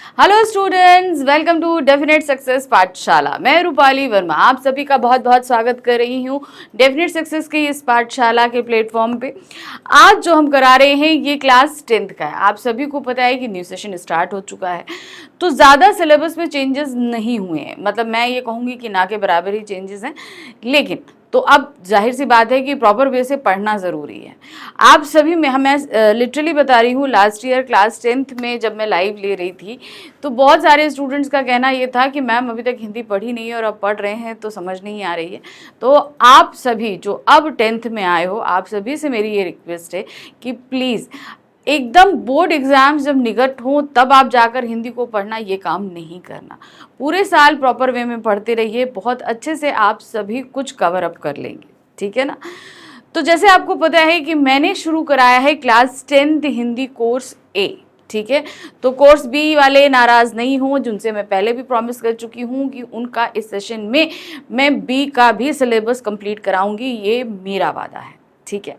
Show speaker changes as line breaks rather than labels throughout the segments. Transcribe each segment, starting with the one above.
Hello students, welcome to definite success पाठशाला। मैं रूपाली वर्मा आप सभी का बहुत बहुत स्वागत कर रही हूँ डेफिनेट सक्सेस की इस पाठशाला के प्लेटफॉर्म पे। आज जो हम करा रहे हैं ये क्लास 10th का है। आप सभी को पता है कि न्यू सेशन स्टार्ट हो चुका है, तो ज़्यादा सिलेबस में चेंजेस नहीं हुए हैं। मतलब मैं ये कहूँगी कि ना के बराबर ही चेंजेस हैं, लेकिन तो अब जाहिर सी बात है कि प्रॉपर वे से पढ़ना ज़रूरी है। आप सभी में मैं लिटरली बता रही हूँ, लास्ट ईयर क्लास 10th में जब मैं लाइव ले रही थी तो बहुत सारे स्टूडेंट्स का कहना ये था कि मैम अभी तक हिंदी पढ़ी नहीं है और अब पढ़ रहे हैं तो समझ नहीं आ रही है। तो आप सभी जो अब 10th में आए हो, आप सभी से मेरी ये रिक्वेस्ट है कि प्लीज़ एकदम बोर्ड एग्जाम्स जब निकट हो तब आप जाकर हिंदी को पढ़ना, ये काम नहीं करना। पूरे साल प्रॉपर वे में पढ़ते रहिए, बहुत अच्छे से आप सभी कुछ कवर अप कर लेंगे, ठीक है ना। तो जैसे आपको पता है कि मैंने शुरू कराया है क्लास 10th हिंदी कोर्स ए, ठीक है। तो कोर्स बी वाले नाराज नहीं हो, जिनसे मैं पहले भी प्रॉमिस कर चुकी हूँ कि उनका इस सेशन में मैं बी का भी सिलेबस कंप्लीट कराऊंगी, ये मेरा वादा है, ठीक है।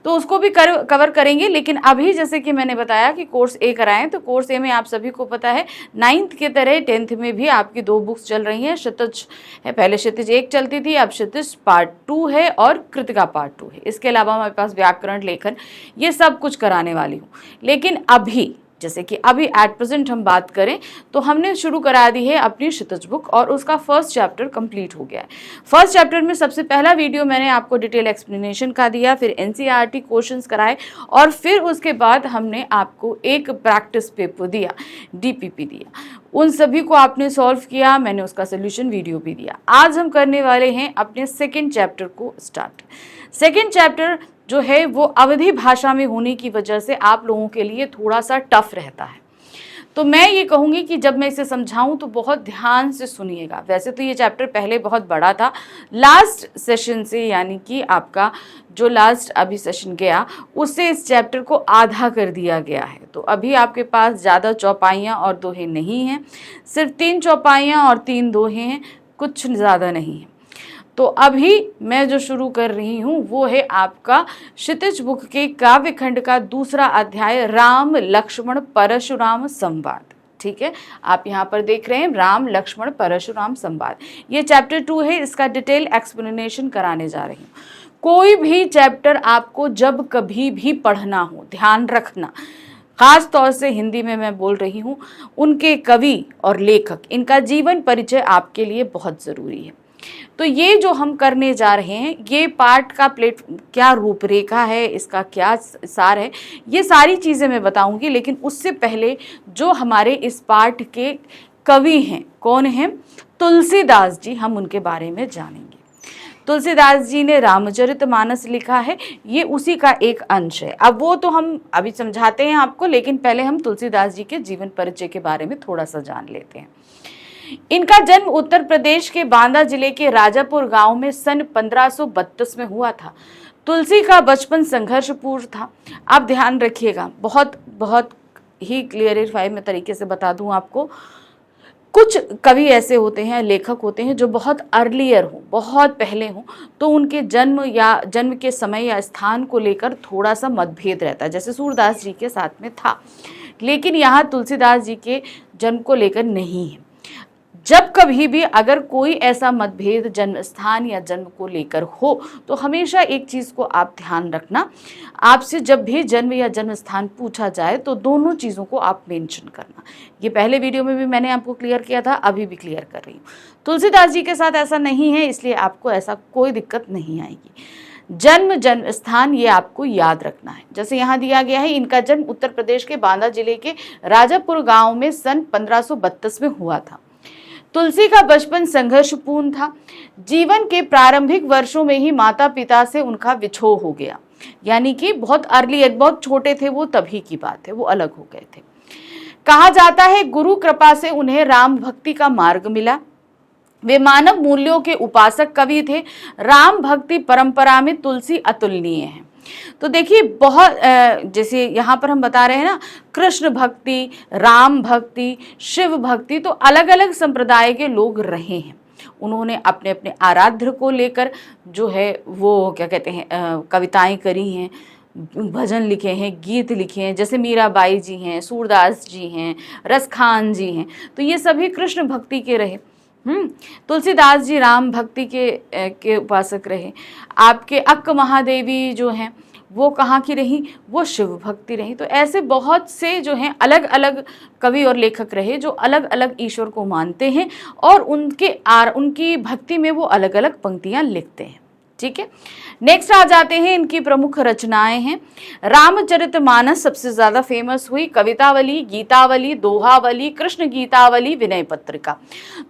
तो उसको भी कवर करेंगे। लेकिन अभी जैसे कि मैंने बताया कि कोर्स ए कराएं, तो कोर्स ए में आप सभी को पता है 9th के तरह 10th में भी आपकी 2 बुक्स चल रही हैं। क्षितिज है, पहले क्षितिज 1 चलती थी, अब क्षितिज पार्ट 2 है और कृतिका पार्ट 2 है। इसके अलावा हमारे पास व्याकरण, लेखन, ये सब कुछ कराने वाली हूँ। लेकिन अभी जैसे कि अभी एट प्रेजेंट हम बात करें तो हमने शुरू करा दी है अपनी क्षितिज बुक और उसका फर्स्ट चैप्टर कंप्लीट हो गया है। फर्स्ट चैप्टर में सबसे पहला वीडियो मैंने आपको डिटेल एक्सप्लेनेशन का दिया, फिर एनसीईआरटी क्वेश्चंस कराए और फिर उसके बाद हमने आपको एक प्रैक्टिस पेपर दिया, डीपीपी दिया। उन सभी को आपने सॉल्व किया, मैंने उसका सोल्यूशन वीडियो भी दिया। आज हम करने वाले हैं अपने सेकेंड चैप्टर को स्टार्ट। सेकेंड चैप्टर जो है वो अवधी भाषा में होने की वजह से आप लोगों के लिए थोड़ा सा टफ रहता है। तो मैं ये कहूँगी कि जब मैं इसे समझाऊं तो बहुत ध्यान से सुनिएगा। वैसे तो ये चैप्टर पहले बहुत बड़ा था, लास्ट सेशन से यानी कि आपका जो लास्ट अभी सेशन गया उससे इस चैप्टर को आधा कर दिया गया है। तो अभी आपके पास ज़्यादा चौपाइयाँ और दोहे नहीं हैं, सिर्फ 3 चौपाइयाँ और 3 दोहे हैं, कुछ ज़्यादा नहीं है। तो अभी मैं जो शुरू कर रही हूँ वो है आपका क्षितिज बुक के काव्य खंड का दूसरा अध्याय, राम लक्ष्मण परशुराम संवाद, ठीक है। आप यहाँ पर देख रहे हैं राम लक्ष्मण परशुराम संवाद, ये चैप्टर 2 है। इसका डिटेल एक्सप्लेनेशन कराने जा रही हूँ। कोई भी चैप्टर आपको जब कभी भी पढ़ना हो, ध्यान रखना, खास तौर से हिंदी में मैं बोल रही हूँ, उनके कवि और लेखक, इनका जीवन परिचय आपके लिए बहुत ज़रूरी है। तो ये जो हम करने जा रहे हैं, ये पाठ का क्या रूपरेखा है, इसका क्या सार है, ये सारी चीज़ें मैं बताऊंगी। लेकिन उससे पहले जो हमारे इस पाठ के कवि हैं, कौन हैं? तुलसीदास जी, हम उनके बारे में जानेंगे। तुलसीदास जी ने रामचरितमानस लिखा है, ये उसी का एक अंश है। अब वो तो हम अभी समझाते हैं आपको, लेकिन पहले हम तुलसीदास जी के जीवन परिचय के बारे में थोड़ा सा जान लेते हैं। इनका जन्म उत्तर प्रदेश के बांदा जिले के राजापुर गांव में सन 1532 में हुआ था। तुलसी का बचपन संघर्षपूर्ण था। आप ध्यान रखिएगा, बहुत बहुत ही क्लियरिफाई में तरीके से बता दूं आपको। कुछ कवि ऐसे होते हैं, लेखक होते हैं जो बहुत अर्लियर हो, बहुत पहले हो, तो उनके जन्म के समय या स्थान को लेकर थोड़ा सा मतभेद रहता है, जैसे सूरदास जी के साथ में था। लेकिन यहाँ तुलसीदास जी के जन्म को लेकर नहीं है। जब कभी भी अगर कोई ऐसा मतभेद जन्म स्थान या जन्म को लेकर हो तो हमेशा एक चीज़ को आप ध्यान रखना, आपसे जब भी जन्म या जन्म स्थान पूछा जाए तो दोनों चीज़ों को आप मेंशन करना। ये पहले वीडियो में भी मैंने आपको क्लियर किया था, अभी भी क्लियर कर रही हूँ। तुलसीदास जी के साथ ऐसा नहीं है, इसलिए आपको ऐसा कोई दिक्कत नहीं आएगी। जन्म स्थान ये आपको याद रखना है। जैसे यहाँ दिया गया है, इनका जन्म उत्तर प्रदेश के बांदा जिले के राजापुर गाँव में सन 1532 में हुआ था। तुलसी का बचपन संघर्षपूर्ण था। जीवन के प्रारंभिक वर्षों में ही माता पिता से उनका विछोह हो गया, यानी कि बहुत अर्ली, बहुत छोटे थे वो, तभी की बात है, वो अलग हो गए थे। कहा जाता है गुरु कृपा से उन्हें राम भक्ति का मार्ग मिला। वे मानव मूल्यों के उपासक कवि थे। राम भक्ति परंपरा में तुलसी अतुलनीय है। तो देखिए, बहुत जैसे यहाँ पर हम बता रहे हैं ना, कृष्ण भक्ति, राम भक्ति, शिव भक्ति, तो अलग अलग संप्रदाय के लोग रहे हैं। उन्होंने अपने अपने आराध्य को लेकर जो है वो क्या कहते हैं कविताएं करी हैं, भजन लिखे हैं, गीत लिखे हैं, जैसे मीराबाई जी हैं, सूरदास जी हैं, रसखान जी हैं, तो ये सभी कृष्ण भक्ति के रहे। तुलसीदास जी राम भक्ति के उपासक रहे। आपके अक्क महादेवी जो हैं वो कहाँ की रही, वो शिव भक्ति रही। तो ऐसे बहुत से जो हैं अलग अलग कवि और लेखक रहे जो अलग अलग ईश्वर को मानते हैं और उनकी भक्ति में वो अलग अलग पंक्तियां लिखते हैं। ठीक है, नेक्स्ट आ जाते हैं, इनकी प्रमुख रचनाएं हैं। रामचरितमानस सबसे ज्यादा फेमस हुई, कवितावली, गीतावली, दोहावली, कृष्ण गीतावली, विनय पत्रिका।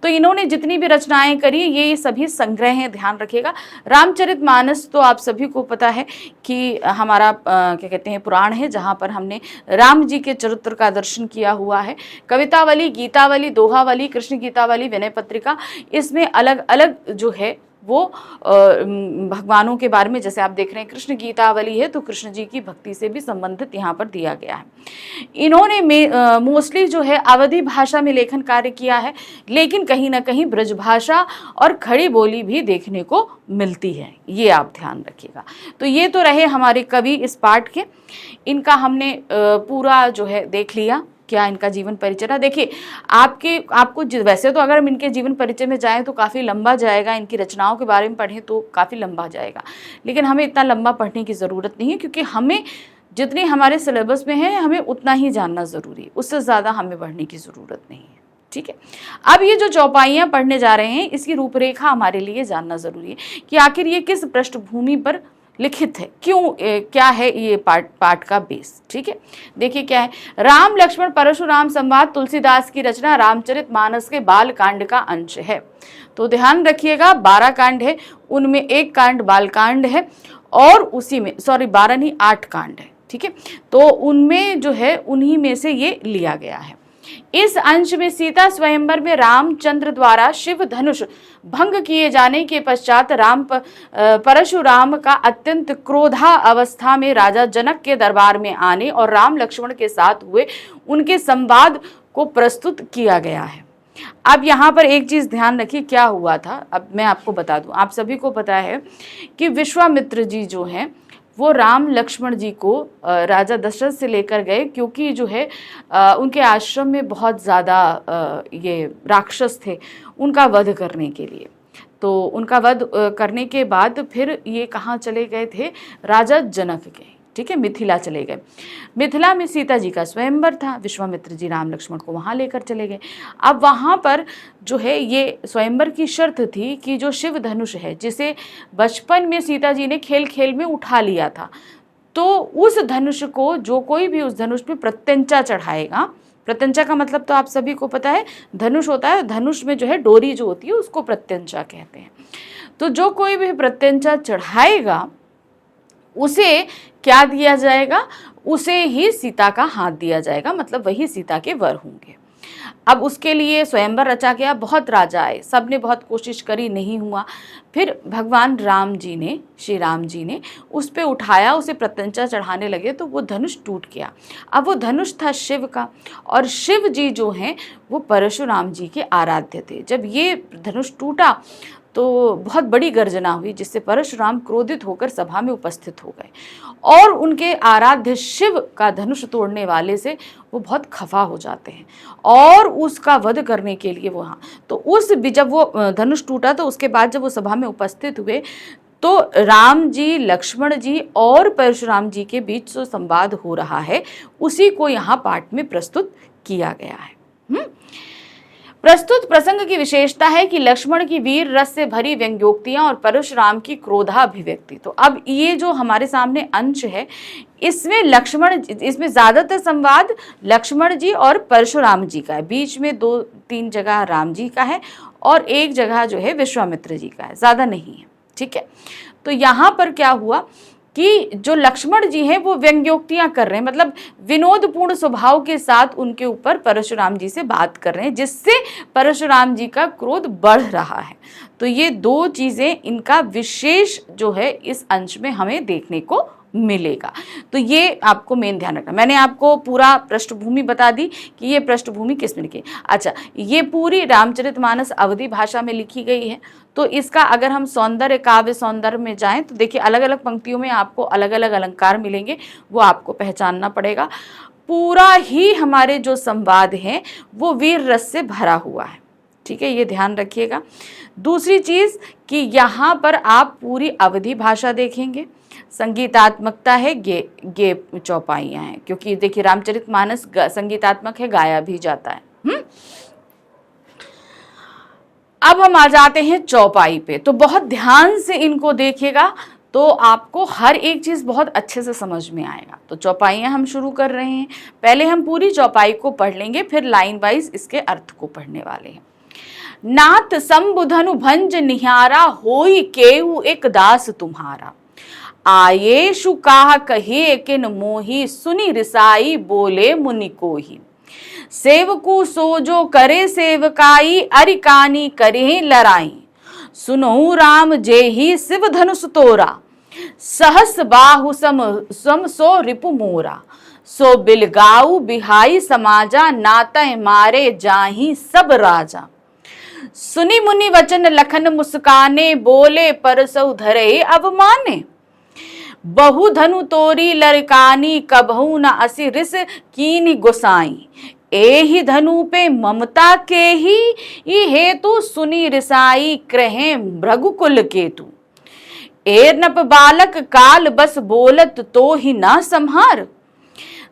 तो इन्होंने जितनी भी रचनाएं करी ये सभी संग्रह हैं, ध्यान रखिएगा। रामचरितमानस तो आप सभी को पता है कि हमारा क्या कहते हैं पुराण है जहाँ पर हमने राम जी के चरित्र का दर्शन किया हुआ है। कवितावली, गीतावली, दोहावली, कृष्ण गीतावली, विनय पत्रिका, इसमें अलग अलग जो है वो भगवानों के बारे में, जैसे आप देख रहे हैं कृष्ण गीतावली है तो कृष्ण जी की भक्ति से भी संबंधित यहाँ पर दिया गया है। इन्होंने मोस्टली जो है अवधी भाषा में लेखन कार्य किया है, लेकिन कहीं ना कहीं ब्रज भाषा और खड़ी बोली भी देखने को मिलती है, ये आप ध्यान रखिएगा। तो ये तो रहे हमारे कवि इस पाठ के, इनका हमने पूरा जो है देख लिया क्या इनका जीवन परिचय था। देखिए आपको वैसे तो अगर हम इनके जीवन परिचय में जाएं तो काफ़ी लंबा जाएगा, इनकी रचनाओं के बारे में पढ़ें तो काफ़ी लंबा जाएगा, लेकिन हमें इतना लंबा पढ़ने की ज़रूरत नहीं है क्योंकि हमें जितनी हमारे सिलेबस में है हमें उतना ही जानना ज़रूरी है, उससे ज़्यादा हमें पढ़ने की ज़रूरत नहीं है। ठीक है, अब ये जो चौपाइयाँ पढ़ने जा रहे हैं इसकी रूपरेखा हमारे लिए जानना ज़रूरी है कि आखिर ये किस पृष्ठभूमि पर लिखित है, क्यों क्या है ये पाठ का बेस। ठीक है, देखिए क्या है, राम लक्ष्मण परशुराम संवाद तुलसीदास की रचना रामचरितमानस के बाल कांड का अंश है। तो ध्यान रखिएगा 12 कांड है, उनमें एक कांड बाल कांड है और उसी में 12 नहीं 8 कांड है। ठीक है, तो उनमें जो है उन्हीं में से ये लिया गया है। इस अंश में सीता स्वयंवर में रामचंद्र द्वारा शिव धनुष भंग किए जाने के पश्चात परशुराम का अत्यंत क्रोधा अवस्था में राजा जनक के दरबार में आने और राम लक्ष्मण के साथ हुए उनके संवाद को प्रस्तुत किया गया है। अब यहाँ पर एक चीज ध्यान रखिए क्या हुआ था, अब मैं आपको बता दूं। आप सभी को पता है कि विश्वामित्र जी जो हैं वो राम लक्ष्मण जी को राजा दशरथ से लेकर गए क्योंकि जो है उनके आश्रम में बहुत ज़्यादा ये राक्षस थे, उनका वध करने के लिए। तो उनका वध करने के बाद फिर ये कहाँ चले गए थे, राजा जनक के, ठीक है, मिथिला चले गए। मिथिला में सीता जी का स्वयंवर था, विश्वामित्र जी राम लक्ष्मण को वहाँ लेकर चले गए। अब वहाँ पर जो है ये स्वयंवर की शर्त थी कि जो शिव धनुष है जिसे बचपन में सीता जी ने खेल खेल में उठा लिया था, तो उस धनुष को जो कोई भी उस धनुष में प्रत्यंचा चढ़ाएगा, प्रत्यंचा का मतलब तो आप सभी को पता है, धनुष होता है, धनुष में जो है डोरी जो होती है उसको प्रत्यंचा कहते हैं। तो जो कोई भी प्रत्यंचा चढ़ाएगा उसे क्या दिया जाएगा, उसे ही सीता का हाथ दिया जाएगा, मतलब वही सीता के वर होंगे। अब उसके लिए स्वयंवर रचा गया, बहुत राजा आए, सब ने बहुत कोशिश करी, नहीं हुआ। फिर भगवान राम जी ने, श्री राम जी ने उस पे उठाया, उसे प्रत्यंचा चढ़ाने लगे तो वो धनुष टूट गया। अब वो धनुष था शिव का और शिव जी जो हैं वो परशुराम जी के आराध्य थे। जब ये धनुष टूटा तो बहुत बड़ी गर्जना हुई जिससे परशुराम क्रोधित होकर सभा में उपस्थित हो गए और उनके आराध्य शिव का धनुष तोड़ने वाले से वो बहुत खफा हो जाते हैं और उसका वध करने के लिए वहाँ तो जब वो धनुष टूटा तो उसके बाद जब वो सभा में उपस्थित हुए तो राम जी, लक्ष्मण जी और परशुराम जी के बीच जो संवाद हो रहा है उसी को यहाँ पाठ में प्रस्तुत किया गया है। प्रस्तुत प्रसंग की विशेषता है कि लक्ष्मण की वीर रस से भरी व्यंग्योक्तियां और परशुराम की क्रोधाभिव्यक्ति। तो अब ये जो हमारे सामने अंश है इसमें ज्यादातर संवाद लक्ष्मण जी और परशुराम जी का है, बीच में 2-3 जगह राम जी का है और एक जगह जो है विश्वामित्र जी का है, ज्यादा नहीं है। ठीक है, तो यहाँ पर क्या हुआ कि जो लक्ष्मण जी हैं वो व्यंग्योक्तियां कर रहे हैं, मतलब विनोदपूर्ण स्वभाव के साथ उनके ऊपर परशुराम जी से बात कर रहे हैं जिससे परशुराम जी का क्रोध बढ़ रहा है। तो ये 2 चीजें इनका विशेष जो है इस अंश में हमें देखने को मिलेगा। तो ये आपको मेन ध्यान रखना। मैंने आपको पूरा पृष्ठभूमि बता दी कि ये पृष्ठभूमि किस में लिखी। अच्छा, ये पूरी रामचरितमानस अवधी भाषा में लिखी गई है। तो इसका अगर हम सौंदर्य, काव्य सौंदर्य में जाएं तो देखिए अलग अलग पंक्तियों में आपको अलग अलग अलंकार मिलेंगे, वो आपको पहचानना पड़ेगा। पूरा ही हमारे जो संवाद हैं वो वीर रस से भरा हुआ है, ठीक है, ये ध्यान रखिएगा। दूसरी चीज कि यहाँ पर आप पूरी अवधी भाषा देखेंगे, संगीतात्मकता है, गे चौपाइयाँ हैं, क्योंकि देखिए रामचरितमानस संगीतात्मक है, गाया भी जाता है। अब हम आ जाते हैं चौपाई पे, तो बहुत ध्यान से इनको देखिएगा तो आपको हर एक चीज बहुत अच्छे से समझ में आएगा। तो चौपाइयाँ हम शुरू कर रहे हैं। पहले हम पूरी चौपाई को पढ़ लेंगे, फिर लाइन वाइज इसके अर्थ को पढ़ने वाले हैं। नाथ संबुधनु भंज निहारा, होई केऊ एक दास तुम्हारा। आयेशु काह कहे किन मोही, सुनी रिसाई बोले मुनि कोही। सेवकु सोजो करे सेवकाई, अरिकानी करे लड़ाई। सुनहु राम जेहि शिव धनुष तोरा, सहस बाहु सम सो रिपु मोरा। सो बिलगाऊ बिहाई समाजा, नातय मारे जाहि सब राजा। सुनी मुनि वचन लखन मुस्काने, बोले परसौ धरे अवमाने। बहु धनु तोरी लड़कानी, कबहू न असि रिस कीनि गोसाई। एहि धनु पे ममता के ही, हेतु सुनी रिसाई क्रहे भृगुकुल केतु। एर्नप बालक काल बस बोलत, तो ही ना संहार।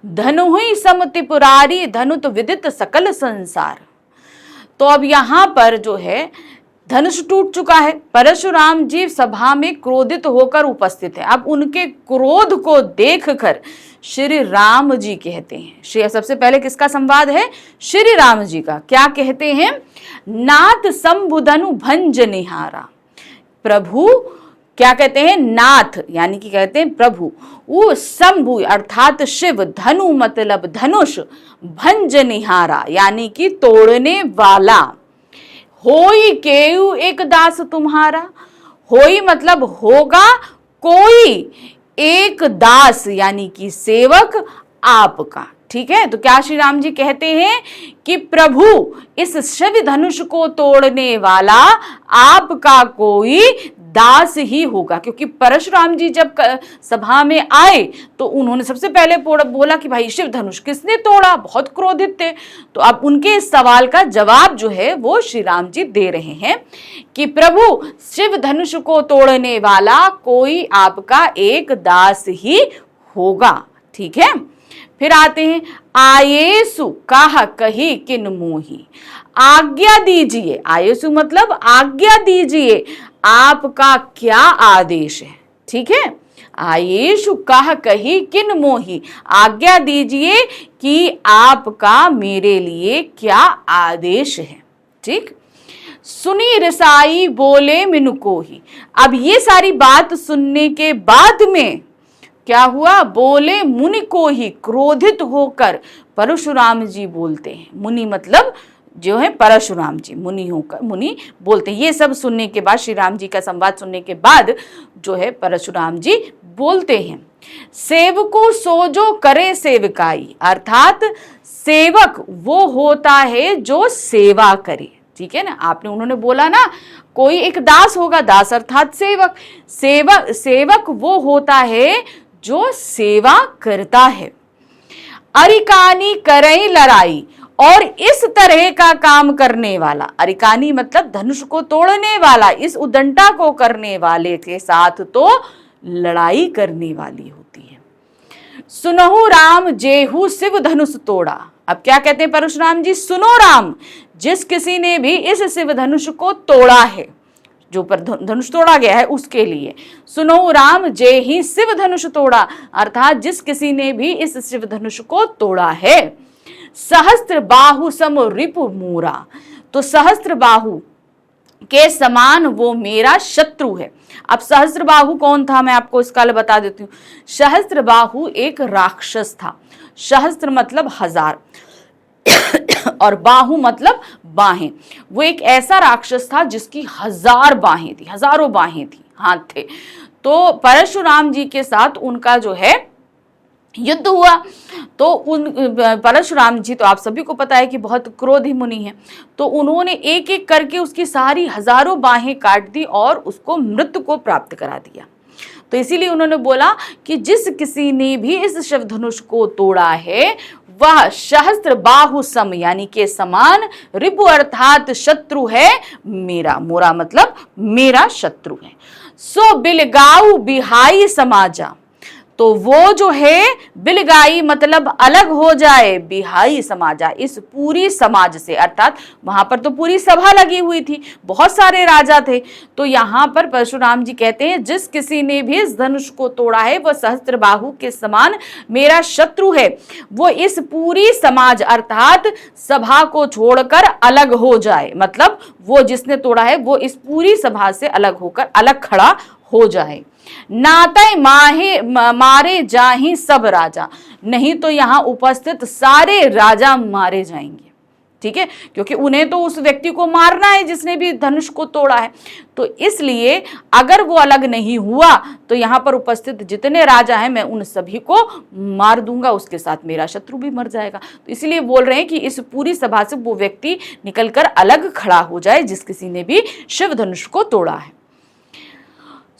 धनु ही समति पुरारी, धनुत विदित सकल संसार। तो अब यहाँ पर जो है धनुष टूट चुका है, परशुराम जी सभा में क्रोधित होकर उपस्थित है। अब उनके क्रोध को देखकर श्री राम जी कहते हैं, सबसे पहले किसका संवाद है, श्री राम जी का। क्या कहते हैं, नाथ संबुधनु भंज निहारा। प्रभु क्या कहते हैं, नाथ यानी कि कहते हैं प्रभु, वो शंभु अर्थात शिव, धनु मतलब धनुष, भंज निहारा यानी कि तोड़ने वाला। होई केऊ एक दास तुम्हारा, होई मतलब होगा कोई एक दास यानी कि सेवक आपका, ठीक है। तो क्या श्री राम जी कहते हैं कि प्रभु इस शिव धनुष को तोड़ने वाला आपका कोई दास ही होगा। क्योंकि परशुराम जी जब सभा में आए तो उन्होंने सबसे पहले बोला कि भाई शिव धनुष किसने तोड़ा, बहुत क्रोधित थे। तो अब उनके इस सवाल का जवाब जो है वो श्री राम जी दे रहे हैं कि प्रभु शिव धनुष को तोड़ने वाला कोई आपका एक दास ही होगा, ठीक है। फिर आते हैं, आयेसु काह कही किन मोही। आज्ञा दीजिए, आयेसु मतलब आज्ञा दीजिए, आपका क्या आदेश है, ठीक है। आयेशु काह कही किन मोही, आज्ञा दीजिए कि आपका मेरे लिए क्या आदेश है, ठीक। सुनी रिसाई बोले मिनु कोही। अब ये सारी बात सुनने के बाद में क्या हुआ, बोले मुनि को ही, क्रोधित होकर परशुराम जी बोलते हैं। मुनि मतलब जो है परशुराम जी, मुनि होकर मुनि बोलते हैं। ये सब सुनने के बाद, श्री राम जी का संवाद सुनने के बाद जो है परशुराम जी बोलते हैं, सेवको सोजो करे सेवकाई, अर्थात सेवक वो होता है जो सेवा करे, ठीक है ना। आपने उन्होंने बोला ना कोई एक दास होगा, दास अर्थात सेवक, सेवक वो होता है जो सेवा करता है। अरिकानी करई लड़ाई, और इस तरह का काम करने वाला, अरिकानी मतलब धनुष को तोड़ने वाला, इस उदंडा को करने वाले के साथ तो लड़ाई करने वाली होती है। सुनहु राम जेहू शिव धनुष तोड़ा। अब क्या कहते हैं परशुराम जी, सुनो राम, जिस किसी ने भी इस शिव धनुष को तोड़ा है, जो पर धनुष तोड़ा गया है उसके लिए, सुनो राम जे ही शिव धनुष तोड़ा, अर्थात जिस किसी ने भी इस शिव धनुष को तोड़ा है। सहस्त्र बाहु सम रिपु मूरा, तो सहस्त्र बाहु के समान वो मेरा शत्रु है। अब सहस्त्र बाहु कौन था, मैं आपको इसका बता देती हूँ। सहस्त्र बाहु एक राक्षस था। सहस्त्र मतलब हजार और बाहु मतलब बाहें। वो एक ऐसा राक्षस था जिसकी हजार बाहें थी, हजारों बाहें थी, हाथ थे। तो परशुराम जी के साथ उनका जो है युद्ध हुआ। तो उन परशुराम जी, तो आप सभी को पता है कि बहुत क्रोधी मुनि हैं, तो उन्होंने एक एक करके उसकी सारी हजारों बाहें काट दी और उसको मृत्यु को प्राप्त करा दिया। तो इसीलिए उन्होंने बोला कि जिस किसी ने भी इस शिव धनुष को तोड़ा है वह सहस्त्र बाहु सम यानी के समान रिपु अर्थात शत्रु है मेरा। मोरा मतलब मेरा शत्रु है। सो बिलगाऊ बिहाई समाजा, तो वो जो है बिलगाई मतलब अलग हो जाए, बिहाई समाजा इस पूरी समाज से, अर्थात वहां पर तो पूरी सभा लगी हुई थी, बहुत सारे राजा थे। तो यहाँ पर परशुराम जी कहते हैं जिस किसी ने भी इस धनुष को तोड़ा है वह सहस्त्र बाहु के समान मेरा शत्रु है, वो इस पूरी समाज अर्थात सभा को छोड़कर अलग हो जाए। मतलब वो जिसने तोड़ा है वो इस पूरी सभा से अलग होकर अलग खड़ा हो जाए। नाते मारे जाहि सब राजा, नहीं तो यहां उपस्थित सारे राजा मारे जाएंगे। ठीक है, क्योंकि उन्हें तो उस व्यक्ति को मारना है जिसने भी धनुष को तोड़ा है। तो इसलिए अगर वो अलग नहीं हुआ तो यहां पर उपस्थित जितने राजा हैं मैं उन सभी को मार दूंगा, उसके साथ मेरा शत्रु भी मर जाएगा। तो इसलिए बोल रहे हैं कि इस पूरी सभा से वो व्यक्ति निकलकर अलग खड़ा हो जाए जिस किसी ने भी शिव धनुष को तोड़ा है।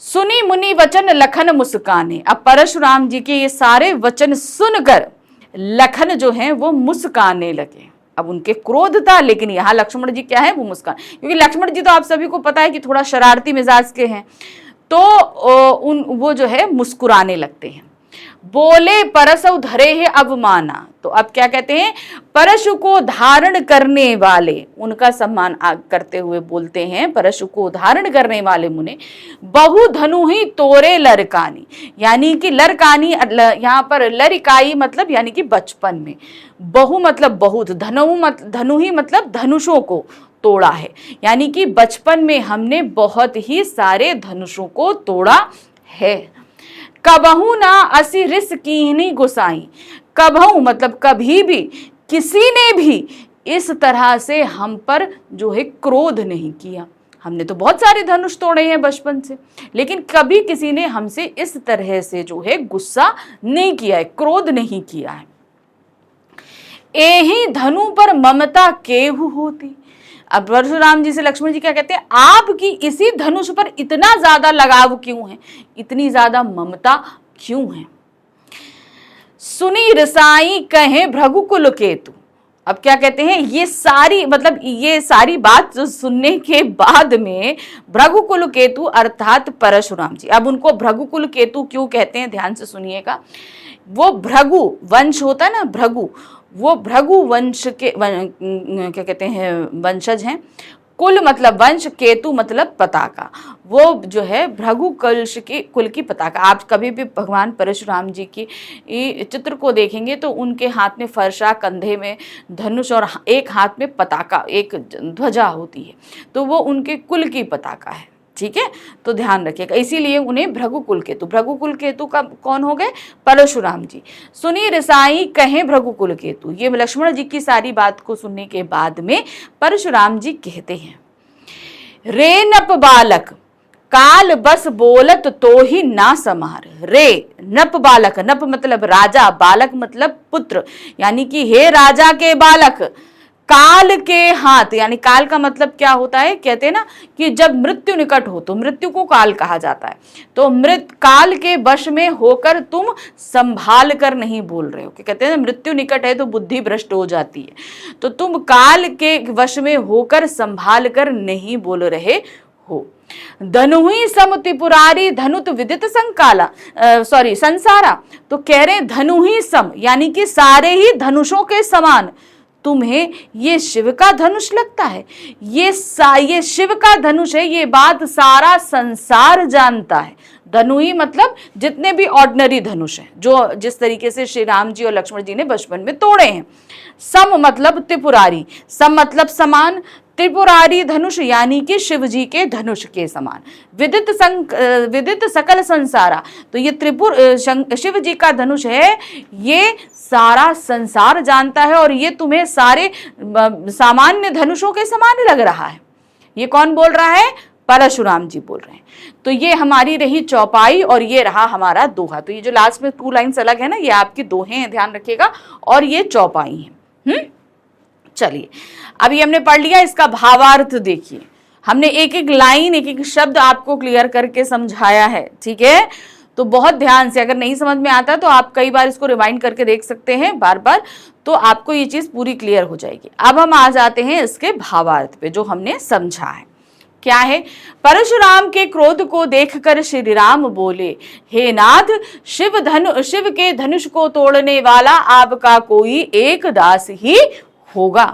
सुनी मुनि वचन लखन मुस्काने, अब परशुराम जी के ये सारे वचन सुनकर लखन जो हैं वो मुस्काने लगे। अब उनके क्रोध था, लेकिन यहाँ लक्ष्मण जी क्या है वो मुस्कान, क्योंकि लक्ष्मण जी तो आप सभी को पता है कि थोड़ा शरारती मिजाज के हैं, तो वो जो है मुस्कुराने लगते हैं। बोले परसु धरे है अवमाना, तो अब क्या कहते हैं, परशु को धारण करने वाले, उनका सम्मान करते हुए बोलते हैं परशु को धारण करने वाले मुने बहु धनु ही तोरे लरकानी, यानी कि लरकानी यहाँ पर लरिकाई मतलब यानी कि बचपन में, बहु मतलब बहुत, धनु ही मतलब धनुषों को तोड़ा है, यानी कि बचपन में हमने बहुत ही सारे धनुषों को तोड़ा है। कबहू ना असी रिस कीनी गुसाई, कबहू मतलब कभी भी किसी ने भी इस तरह से हम पर जो है क्रोध नहीं किया। हमने तो बहुत सारे धनुष तोड़े हैं बचपन से, लेकिन कभी किसी ने हमसे इस तरह से जो है गुस्सा नहीं किया है, क्रोध नहीं किया है। एही धनु पर ममता केहू होती, अब परशुराम जी से लक्ष्मण जी क्या कहते हैं, आपकी इसी धनुष पर इतना ज्यादा लगाव क्यों है, इतनी ज्यादा ममता क्यों है। सुनी रसाई कहे भृगुकुल केतु, अब क्या कहते हैं, ये सारी बात जो सुनने के बाद में भृगुकुल केतु अर्थात परशुराम जी, अब उनको भृगुकुल केतु क्यों कहते हैं ध्यान से सुनिएगा। वो भृगु वंश होता है ना, भृगु, वो भृगु वंश के क्या कहते हैं वंशज हैं। कुल मतलब वंश, केतु मतलब पताका, वो जो है भृगु कुल की पताका। आप कभी भी भगवान परशुराम जी की चित्र को देखेंगे तो उनके हाथ में फरसा, कंधे में धनुष और एक हाथ में पताका, एक ध्वजा होती है, तो वो उनके कुल की पताका है। ठीक है, तो ध्यान रखिएगा, इसीलिए उन्हें भृगुकुल केतु का कौन हो गए, परशुराम जी। सुनी रसाई कहे भृगुकुल केतु, ये लक्ष्मण जी की सारी बात को सुनने के बाद में परशुराम जी कहते हैं, रे नप बालक काल बस बोलत तो ही ना समार। रे नप बालक, नप मतलब राजा, बालक मतलब पुत्र, यानी कि हे राजा के बालक, काल के हाथ, यानी काल का मतलब क्या होता है, कहते हैं ना कि जब मृत्यु निकट हो तो मृत्यु को काल कहा जाता है। तो काल के वश में होकर तुम संभाल कर नहीं बोल रहे हो, कि कहते हैं मृत्यु निकट है तो बुद्धि भ्रष्ट हो जाती है, तो तुम काल के वश में होकर संभाल कर नहीं बोल रहे हो। धनुहि सम त्रिपुरारी धनुत विदित संकाला संसारा, तो कह रहे धनुहि सम यानी कि सारे ही धनुषों के समान तुम्हें ये शिव का धनुष लगता है, ये शिव का धनुष है, ये बात सारा संसार जानता है। धनु ही मतलब जितने भी ऑर्डिनरी धनुष हैं, जो जिस तरीके से श्री राम जी और लक्ष्मण जी ने बचपन में तोड़े हैं। सम मतलब त्रिपुरारी, सम मतलब समान, त्रिपुरारी धनुष यानी कि शिव जी के धनुष के समान। विदित सकल संसारा, तो ये शिव जी का धनुष है, ये सारा संसार जानता है और ये तुम्हें सारे सामान्य धनुषों के समान लग रहा है। ये कौन बोल रहा है, परशुराम जी बोल रहे हैं। तो ये हमारी रही चौपाई और ये रहा हमारा दोहा। तो ये जो लास्ट में 2 लाइन्स अलग है ना, ये आपकी दोहे हैं, ध्यान रखिएगा, और ये चौपाई है। चलिए, अभी हमने पढ़ लिया, इसका भावार्थ देखिए। हमने एक एक लाइन, एक एक शब्द आपको क्लियर करके समझाया है, ठीक है। तो बहुत ध्यान से, अगर नहीं समझ में आता तो आप कई बार इसको रिवाइंड करके देख सकते हैं बार बार, तो आपको ये चीज पूरी क्लियर हो जाएगी। अब हम आ जाते हैं इसके भावार्थ पे, जो हमने समझा है। क्या है? परशुराम के क्रोध को देखकर श्री राम बोले, हे नाथ, शिव के धनुष को तोड़ने वाला आपका कोई एक दास ही होगा।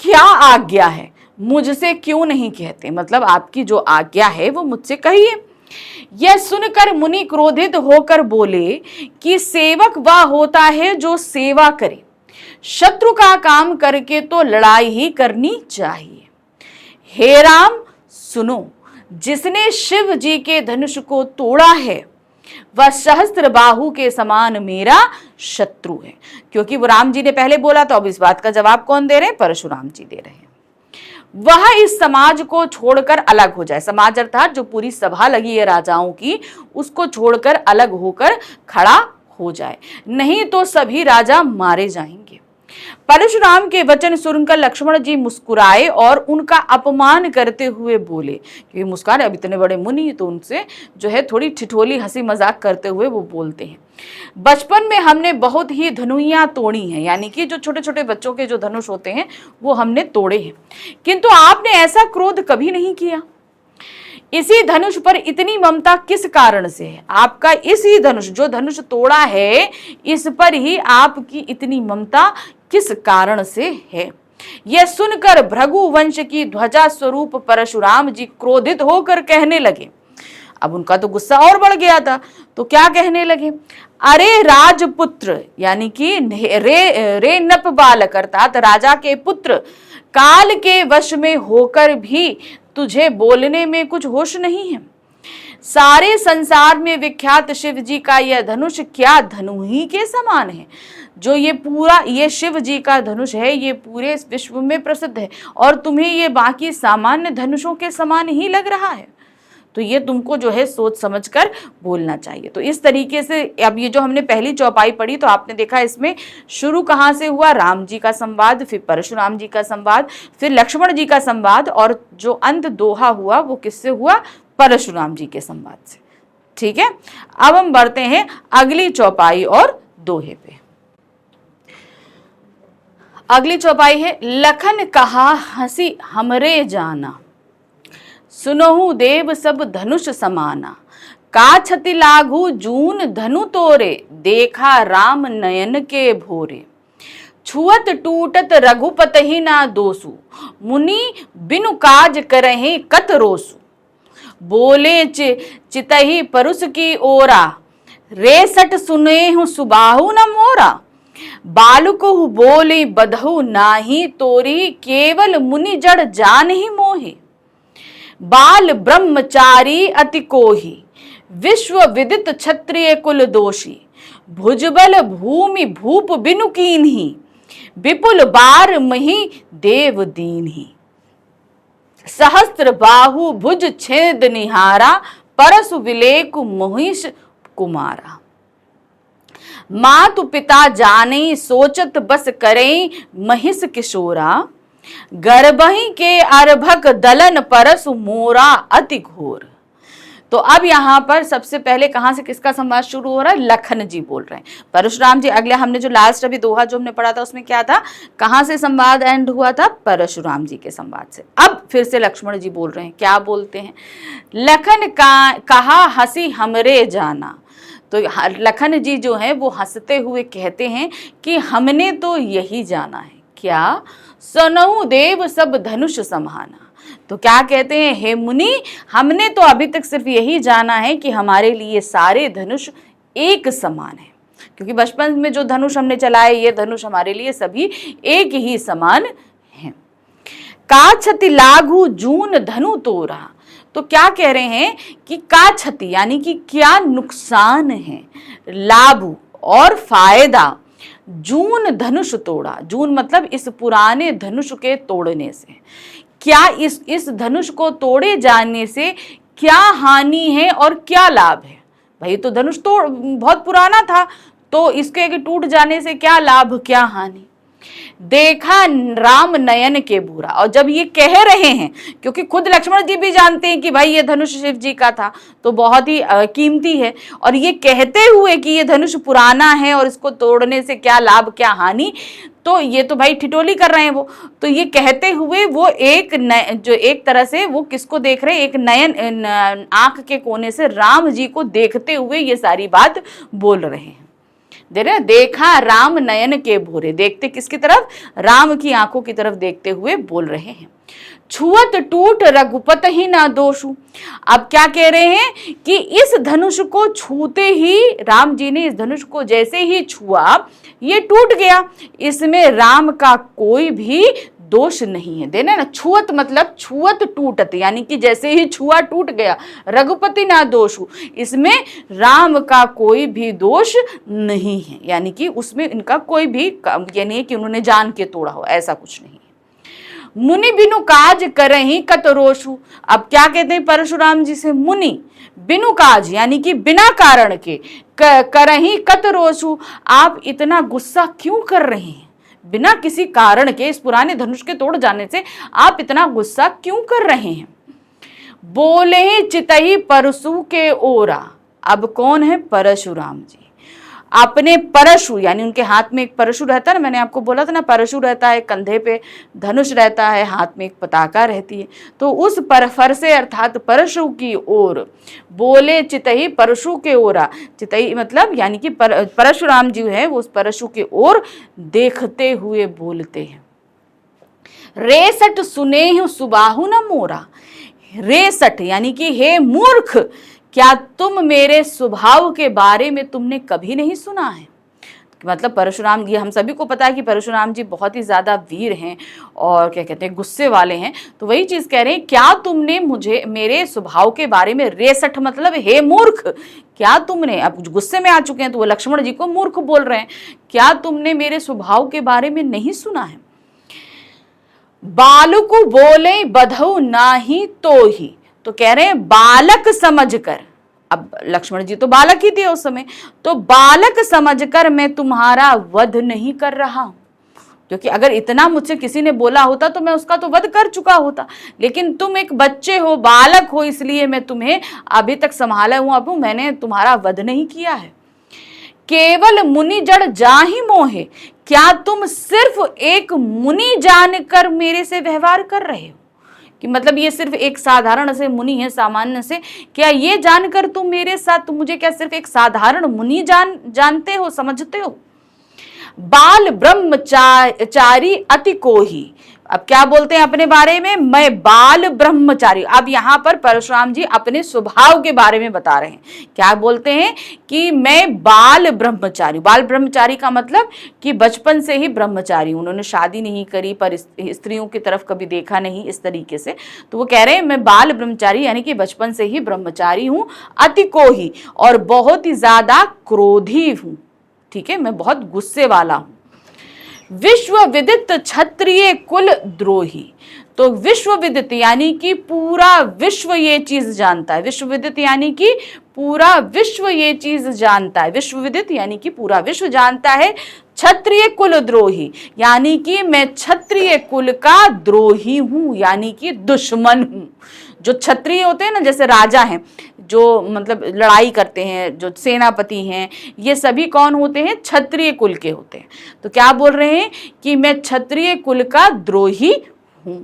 क्या आज्ञा है, मुझसे क्यों नहीं कहते? मतलब आपकी जो आज्ञा है वो मुझसे कहिए। यह सुनकर मुनि क्रोधित होकर बोले कि सेवक वह होता है जो सेवा करे, शत्रु का काम करके तो लड़ाई ही करनी चाहिए। हे राम सुनो, जिसने शिव जी के धनुष को तोड़ा है वह सहस्त्र बाहु के समान मेरा शत्रु है। क्योंकि वो राम जी ने पहले बोला, तो अब इस बात का जवाब कौन दे रहे हैं? परशुराम जी दे रहे हैं। वह इस समाज को छोड़कर अलग हो जाए। समाज अर्थात जो पूरी सभा लगी है राजाओं की, उसको छोड़कर अलग होकर खड़ा हो जाए, नहीं तो सभी राजा मारे जाएंगे। परशुराम के वचन सुनकर लक्ष्मण जी मुस्कुराए और उनका अपमान करते हुए बोले, क्योंकि मुस्कान, अब इतने बड़े मुनि, तो उनसे जो है थोड़ी ठिठोली हंसी मजाक करते हुए वो बोलते हैं, बचपन में हमने बहुत ही धनुइयां तोड़ी हैं, यानी कि जो छोटे छोटे बच्चों के जो धनुष होते हैं वो हमने तोड़े हैं, किंतु आपने ऐसा क्रोध कभी नहीं किया। इसी धनुष पर इतनी ममता किस कारण से है? आपका इसी धनुष, जो धनुष तोड़ा है, इस पर ही आपकी इतनी ममता किस कारण से है? यह सुनकर भृगु वंश की ध्वजा स्वरूप परशुराम जी क्रोधित होकर कहने लगे। अब उनका तो गुस्सा और बढ़ गया था, तो क्या कहने लगे? अरे राजपुत्र, यानी कि रे नप बालक, अर्थात राजा के पुत्र, काल के वश में होकर भी तुझे बोलने में कुछ होश नहीं है। सारे संसार में विख्यात शिव जी का यह धनुष क्या धनु ही के समान है? जो ये शिव जी का धनुष है, ये पूरे विश्व में प्रसिद्ध है, और तुम्हें ये बाकी सामान्य धनुषों के समान ही लग रहा है। तो ये तुमको जो है सोच समझकर बोलना चाहिए। तो इस तरीके से अब ये जो हमने पहली चौपाई पढ़ी, तो आपने देखा इसमें शुरू कहाँ से हुआ? राम जी का संवाद, फिर परशुराम जी का संवाद, फिर लक्ष्मण जी का संवाद, और जो अंत दोहा हुआ वो किससे हुआ? परशुराम जी के संवाद से। ठीक है, अब हम बढ़ते हैं अगली चौपाई और दोहे पे। अगली चौपाई है, लखन कहा हंसी हमरे जाना, सुनहु देव सब धनुष समाना, का छति लागू जून धनु तोरे, देखा राम नयन के भोरे, छुअत टूटत रघुपत ही ना दोसु, मुनि बिनु काज करहि कत रोसु, बोले चितहि परुष की ओरा, रेसट सुनेहु सुबाहु न मोरा, बालुकहु बोले बधहु नाही तोरी, केवल मुनि जड़ जान ही मोहे, बाल ब्रह्मचारी अति कोही, विश्व विदित क्षत्रिय कुल दोषी, भुजबल भूमि भूप बिनु कीन्ही, विपुल बार मही देव दीन्ही, सहस्त्र बाहु भुज छेद निहारा, परसु विलेकु मोहिष कुमारा, मातु पिता जाने सोचत बस करे, महिष किशोरा, गर्भहि के अर्भक दलन परसु मोरा अति घोर। तो अब यहाँ पर सबसे पहले कहाँ से किसका संवाद शुरू हो रहा है? लखन जी बोल रहे हैं। परशुराम जी, अगले हमने जो लास्ट अभी दोहा जो हमने पढ़ा था उसमें क्या था? कहाँ से संवाद एंड हुआ था? परशुराम जी के संवाद से। अब फिर से लक्ष्मण जी बोल रहे हैं, क्या बोलते हैं? लखन कहा हंसी हमरे जाना। तो लखन जी जो है वो हंसते हुए कहते हैं कि हमने तो यही जाना है। क्या? सुनहु देव सब धनुष समाना। तो क्या कहते हैं? हे मुनि, हमने तो अभी तक सिर्फ यही जाना है कि हमारे लिए सारे धनुष एक समान है, क्योंकि बचपन में जो धनुष हमने चलाए, ये धनुष हमारे लिए सभी एक ही समान हैं। का क्षति लागू जून धनु तोरा। तो क्या कह रहे हैं कि का क्षति यानी कि क्या नुकसान है, लाभ और फायदा जून धनुष तोड़ा। जून मतलब इस पुराने धनुष के तोड़ने से। क्या इस धनुष को तोड़े जाने से क्या हानि है और क्या लाभ है? भाई तो धनुष तो बहुत पुराना था, तो इसके टूट जाने से क्या लाभ क्या हानि? देखा राम नयन के बुरा। और जब ये कह रहे हैं, क्योंकि खुद लक्ष्मण जी भी जानते हैं कि भाई ये धनुष शिव जी का था, तो बहुत ही कीमती है, और ये कहते हुए कि ये धनुष पुराना है और इसको तोड़ने से क्या लाभ क्या हानि, तो ये तो भाई ठिठोली कर रहे हैं वो। तो ये कहते हुए वो जो एक तरह से वो किसको देख रहे हैं, एक नयन आंख के कोने से राम जी को देखते हुए ये सारी बात बोल रहे हैं। देखा राम नयन के भोरे, देखते किसकी तरफ? राम की आंखों की तरफ देखते हुए बोल रहे हैं। छुअत टूट रघुपत ही ना दोषु। अब क्या कह रहे हैं कि इस धनुष को छूते ही, राम जी ने इस धनुष को जैसे ही छुआ ये टूट गया, इसमें राम का कोई भी दोष नहीं है। देना ना, छुअत मतलब छुअत टूटत, यानी कि जैसे ही छुआ टूट गया। रघुपति ना दोषु, इसमें राम का कोई भी दोष नहीं है, यानी कि उसमें इनका कोई भी यानी कि उन्होंने जान के तोड़ा हो, ऐसा कुछ नहीं है। मुनि बिनु काज करहि कतरोषु। अब क्या कहते हैं परशुराम जी से? मुनि बिनु काज, यानी कि बिना कारण के, करहि कतरोषु, आप इतना गुस्सा क्यों कर रहे हैं? बिना किसी कारण के इस पुराने धनुष के तोड़ जाने से आप इतना गुस्सा क्यों कर रहे हैं? बोले चितई परशु के ओरा। अब कौन है? परशुराम जी। अपने परशु, यानी उनके हाथ में एक परशु रहता है ना, मैंने आपको बोला था ना, परशु रहता है, कंधे पे धनुष रहता है, हाथ में एक पताका रहती है, तो उस फरसे अर्थात परशु की ओर बोले चितई परशु के ओरा। चितई मतलब यानी कि परशुराम जी है वो उस परशु के ओर देखते हुए बोलते हैं। रेसठ सुनेहु सुबाहु न मोरा। रेसठ यानी कि हे मूर्ख, क्या तुम मेरे स्वभाव के बारे में तुमने कभी नहीं सुना है? मतलब परशुराम जी, हम सभी को पता है कि परशुराम जी बहुत ही ज्यादा वीर हैं और क्या कहते हैं गुस्से वाले हैं, तो वही चीज कह रहे हैं, क्या तुमने मुझे मेरे स्वभाव के बारे में, रेसठ मतलब हे मूर्ख, क्या तुमने, अब गुस्से में आ चुके हैं तो वो लक्ष्मण जी को मूर्ख बोल रहे हैं, क्या तुमने मेरे स्वभाव के बारे में नहीं सुना है? बालकु बोले बधऊ नाही तो ही। तो कह रहे हैं बालक समझकर, अब लक्ष्मण जी तो बालक ही थे उस समय, तो बालक समझकर मैं तुम्हारा वध नहीं कर रहा हूं, क्योंकि अगर इतना मुझसे किसी ने बोला होता तो मैं उसका तो वध कर चुका होता, लेकिन तुम एक बच्चे हो, बालक हो, इसलिए मैं तुम्हें अभी तक संभाला हुआ, मैंने तुम्हारा वध नहीं किया है। केवल मुनि जड़ जाहि मोहे। क्या तुम सिर्फ एक मुनि जानकर मेरे से व्यवहार कर रहे हो? कि मतलब ये सिर्फ एक साधारण से मुनि है, सामान्य से, क्या ये जानकर तुम मेरे साथ, तुम मुझे क्या सिर्फ एक साधारण मुनि जानते हो, समझते हो? बाल ब्रह्मचारी अति कोही। अब क्या बोलते हैं अपने बारे में? मैं बाल ब्रह्मचारी। अब यहाँ पर परशुराम जी अपने स्वभाव के बारे में बता रहे हैं। क्या बोलते हैं कि मैं बाल ब्रह्मचारी। बाल ब्रह्मचारी का मतलब कि बचपन से ही ब्रह्मचारी, उन्होंने शादी नहीं करी, पर स्त्रियों की तरफ कभी देखा नहीं इस तरीके से, तो वो कह रहे हैं मैं बाल ब्रह्मचारी यानी कि बचपन से ही ब्रह्मचारी हूं, अति कोही, और बहुत ही ज्यादा क्रोधी हूं। ठीक है, मैं बहुत गुस्से वाला हूं। विश्व विदित क्षत्रिय कुल द्रोही। तो विश्व विदित यानी कि पूरा विश्व ये चीज जानता है। विश्व विदित यानी कि पूरा विश्व ये चीज जानता है। विश्व विदित यानी कि पूरा विश्व जानता है। क्षत्रिय कुल द्रोही यानी कि मैं क्षत्रिय कुल का द्रोही हूं, यानी कि दुश्मन हूं। जो क्षत्रिय होते हैं ना, जैसे राजा हैं, जो मतलब लड़ाई करते हैं, जो सेनापति हैं, ये सभी कौन होते हैं? क्षत्रिय कुल के होते हैं। तो क्या बोल रहे हैं कि मैं क्षत्रिय कुल का द्रोही हूं।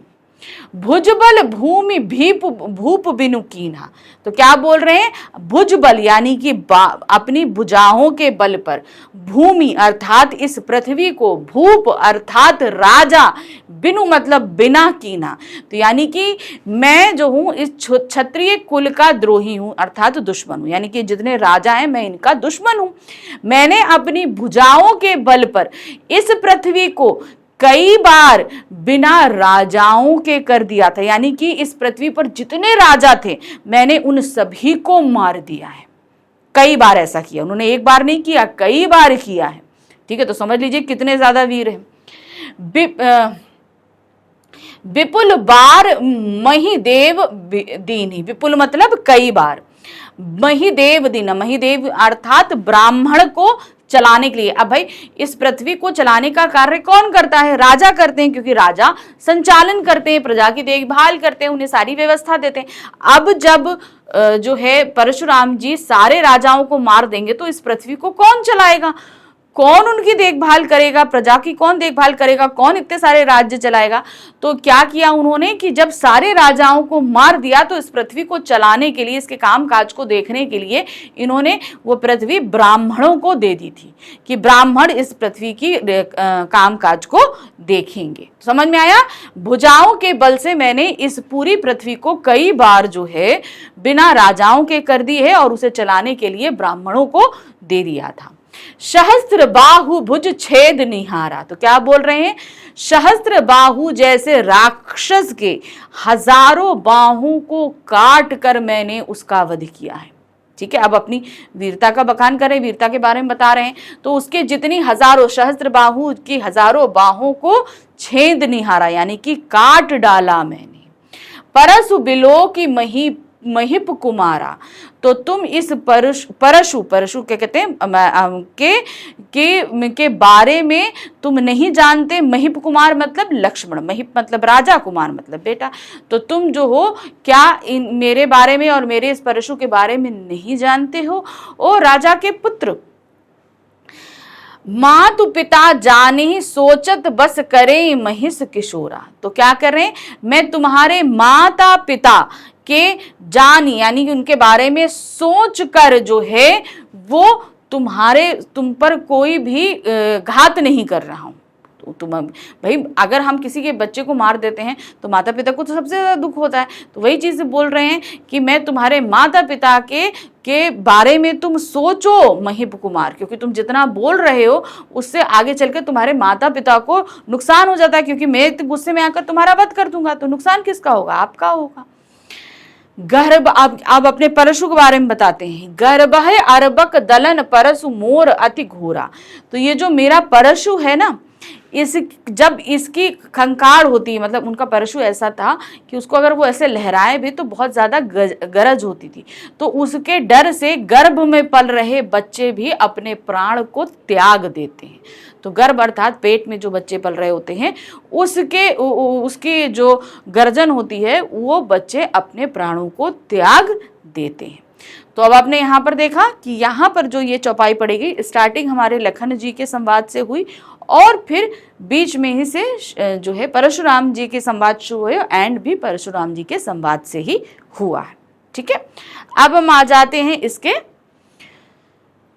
भुजबल भूमि भूप बिनु कीन्हा। तो क्या बोल रहे हैं? भुजबल यानी कि अपनी भुजाओं के बल पर, भूमि अर्थात इस पृथ्वी को, भूप अर्थात राजा, बिनु मतलब बिना कीन्हा, तो यानी कि मैं जो हूं इस क्षत्रिय कुल का द्रोही हूं, अर्थात दुश्मन हूं, यानी कि जितने राजा हैं मैं इनका दुश्मन हूं। मैंने अपनी भुजाओं के बल पर इस पृथ्वी को कई बार बिना राजाओं के कर दिया था, यानी कि इस पृथ्वी पर जितने राजा थे मैंने उन सभी को मार दिया है। कई बार ऐसा किया उन्होंने, एक बार नहीं किया, कई बार किया है। ठीक है, तो समझ लीजिए कितने ज्यादा वीर हैं। विपुल बार महिदेव दीनी, विपुल मतलब कई बार, महिदेव दीन, महिदेव अर्थात ब्राह्मण को चलाने के लिए। अब भाई इस पृथ्वी को चलाने का कार्य कौन करता है? राजा करते हैं, क्योंकि राजा संचालन करते हैं, प्रजा की देखभाल करते हैं, उन्हें सारी व्यवस्था देते हैं। अब जब जो है परशुराम जी सारे राजाओं को मार देंगे तो इस पृथ्वी को कौन चलाएगा? कौन उनकी देखभाल करेगा? प्रजा की कौन देखभाल करेगा? कौन इतने सारे राज्य चलाएगा? तो क्या किया उन्होंने कि जब सारे राजाओं को मार दिया तो इस पृथ्वी को चलाने के लिए, इसके काम काज को देखने के लिए इन्होंने वो पृथ्वी ब्राह्मणों को दे दी थी कि ब्राह्मण इस पृथ्वी की काम काज को देखेंगे। समझ में आया? भुजाओं के बल से मैंने इस पूरी पृथ्वी को कई बार जो है बिना राजाओं के कर दी है और उसे चलाने के लिए ब्राह्मणों को दे दिया था। सहस्त्र बाहु भुज छेद निहारा, तो क्या बोल रहे हैं? सहस्त्र बाहु जैसे राक्षस के हजारों बाहों को काट कर मैंने उसका वध किया है। ठीक है, अब अपनी वीरता का बखान करें, वीरता के बारे में बता रहे हैं। तो उसके जितनी हजारों सहस्त्र बाहु की हजारों बाहों को छेद निहारा यानी कि काट डाला मैंने। परशु बिलो की महिप कुमारा, तो तुम इस परशु क्या कहते हैं के बारे में तुम नहीं जानते। महिप कुमार मतलब लक्ष्मण, महिप मतलब राजा, कुमार मतलब बेटा। तो तुम जो हो क्या मेरे बारे में और मेरे इस परशु के बारे में नहीं जानते हो? ओ राजा के पुत्र, मातु पिता जाने सोचत बस करे महिष किशोरा। तो क्या कर रहे हैं? मैं तुम्हारे माता पिता के जानी यानी कि उनके बारे में सोच कर जो है वो तुम पर कोई भी घात नहीं कर रहा हूं। तो तुम भाई अगर हम किसी के बच्चे को मार देते हैं तो माता पिता को तो सबसे ज्यादा दुख होता है। तो वही चीज बोल रहे हैं कि मैं तुम्हारे माता पिता के बारे में तुम सोचो महिप कुमार, क्योंकि तुम जितना बोल रहे हो उससे आगे चलकर तुम्हारे माता पिता को नुकसान हो जाता है, क्योंकि मैं गुस्से में आकर तुम्हारा वध कर दूंगा। तो नुकसान किसका होगा? आपका होगा। गर्भ, अब अपने परशु के बारे में बताते हैं। गर्भ है अरबक दलन परशु मोर अति घोरा। तो ये जो मेरा परशु है ना, जब इसकी खंकार होती है, मतलब उनका परशु ऐसा था कि उसको अगर वो ऐसे लहराए भी तो बहुत ज्यादा गरज होती थी। तो उसके डर से गर्भ में पल रहे बच्चे भी अपने प्राण को त्याग देते हैं। तो गर्भ अर्थात पेट में जो बच्चे पल रहे होते हैं उसकी जो गर्जन होती है वो बच्चे अपने प्राणों को त्याग देते हैं। तो अब आपने यहाँ पर देखा कि यहाँ पर जो ये चौपाई पड़ेगी, स्टार्टिंग हमारे लखन जी के संवाद से हुई और फिर बीच में ही से जो है परशुराम जी के संवाद शुरू हुए, एंड भी परशुराम जी के संवाद से ही हुआ है। ठीक है, अब हम आ जाते हैं इसके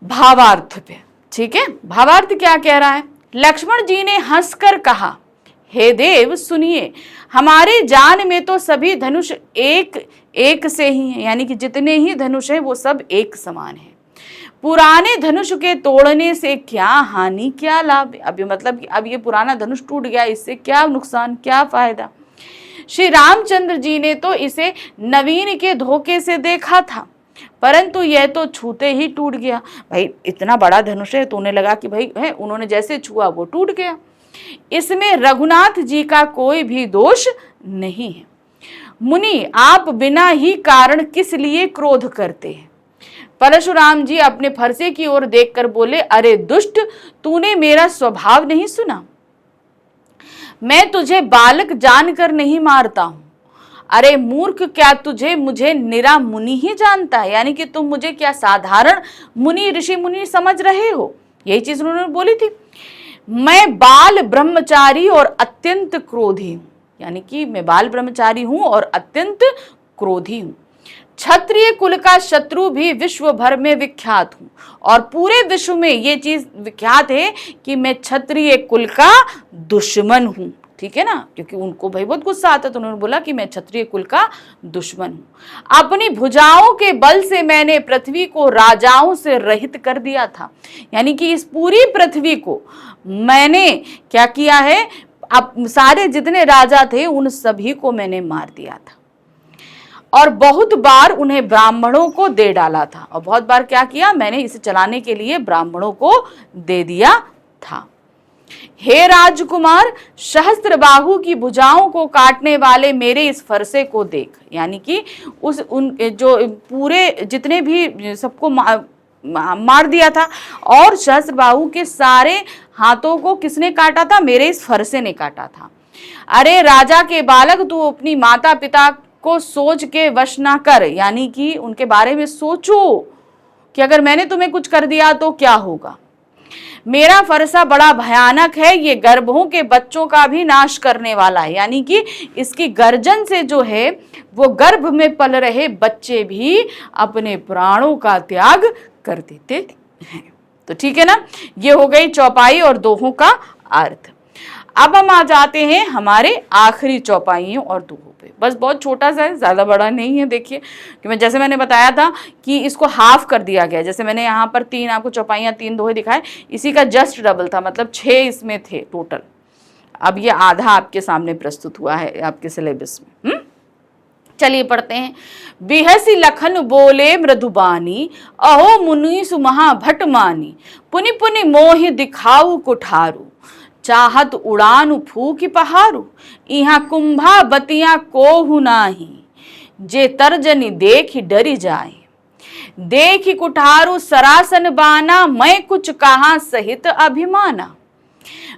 भावार्थ पे। ठीक है, भावार्थ क्या कह रहा है? लक्ष्मण जी ने हंसकर कहा, हे देव सुनिए, हमारे जान में तो सभी धनुष एक से ही हैं, यानी कि जितने ही धनुष हैं वो सब एक समान हैं। पुराने धनुष के तोड़ने से क्या हानि क्या लाभ? अब ये मतलब अब ये पुराना धनुष टूट गया, इससे क्या नुकसान क्या फायदा? श्री रामचंद्र जी ने तो इसे नवीन के धोखे से देखा था, परंतु यह तो छूते ही टूट गया। भाई इतना बड़ा धनुष है तो उन्हें लगा कि भाई है, उन्होंने जैसे छुआ वो टूट गया। इसमें रघुनाथ जी का कोई भी दोष नहीं है। मुनि आप बिना ही कारण किस लिए क्रोध करते हैं? परशुराम जी अपने फरसे की ओर देखकर बोले, अरे दुष्ट, तूने मेरा स्वभाव नहीं सुना? मैं तुझे बालक जानकर नहीं मारता हूं। अरे मूर्ख, क्या मुझे निरा मुनि ही जानता है? यानी कि तुम मुझे क्या साधारण मुनि ऋषि मुनि समझ रहे हो? यही चीज उन्होंने बोली थी। मैं बाल ब्रह्मचारी और अत्यंत क्रोधी हूं, यानी कि मैं बाल ब्रह्मचारी हूं और अत्यंत क्रोधी हूं। क्षत्रिय कुल का शत्रु भी विश्व भर में विख्यात हूं, और पूरे विश्व में ये चीज विख्यात है कि मैं क्षत्रिय कुल का दुश्मन हूं। ठीक है ना, क्योंकि उनको भाई बहुत गुस्सा आता, तो उन्होंने बोला कि मैं क्षत्रिय कुल का दुश्मन हूं। अपनी भुजाओं के बल से मैंने पृथ्वी को राजाओं से रहित कर दिया था, यानी कि इस पूरी पृथ्वी को मैंने क्या किया है, अब सारे जितने राजा थे उन सभी को मैंने मार दिया था, और बहुत बार उन्हें ब्राह्मणों को दे डाला था। और बहुत बार क्या किया मैंने, इसे चलाने के लिए ब्राह्मणों को दे दिया था। हे राजकुमार, सहस्त्रबाहु की भुजाओं को काटने वाले मेरे इस फरसे को देख। यानी कि उन जो पूरे जितने भी सबको मार दिया था, और सहस्त्रबाहु के सारे हाथों को किसने काटा था? मेरे इस फरसे ने काटा था। अरे राजा के बालक, तू अपनी माता पिता को सोच के वश ना कर। यानी कि उनके बारे में सोचो कि अगर मैंने तुम्हें कुछ कर दिया तो क्या होगा। मेरा फरसा बड़ा भयानक है, ये गर्भों के बच्चों का भी नाश करने वाला है। यानी कि इसकी गर्जन से जो है वो गर्भ में पल रहे बच्चे भी अपने प्राणों का त्याग कर देते हैं। तो ठीक है ना, ये हो गई चौपाई और दोहों का अर्थ। अब हम आ जाते हैं हमारे आखिरी चौपाइयों और दोहों पे। बस बहुत छोटा सा है, ज़्यादा बड़ा नहीं है। देखिए कि जैसे मैंने बताया था कि इसको हाफ कर दिया गया, जैसे मैंने यहाँ पर 3 आपको चौपाइयाँ 3 दोहे दिखाए, इसी का जस्ट डबल था, मतलब 6 इसमें थे टोटल। अब ये आधा आपके सामने प्रस्तुत हुआ है आपके सिलेबस में। चलिए पढ़ते हैं। बिहसी लखन बोले मृदुबानी, अहो मुनीसु महाभट मानी, पुनि पुनि मोहि दिखाऊ कुठारू, चाहत उड़ानु फूकी पहारू, इहाँ कुंभा बतिया कोहु नाही, जे तर्जनी देखी डरी जाए, देखी कुठारू सरासन बाना, मैं कुछ कहा सहित अभिमाना,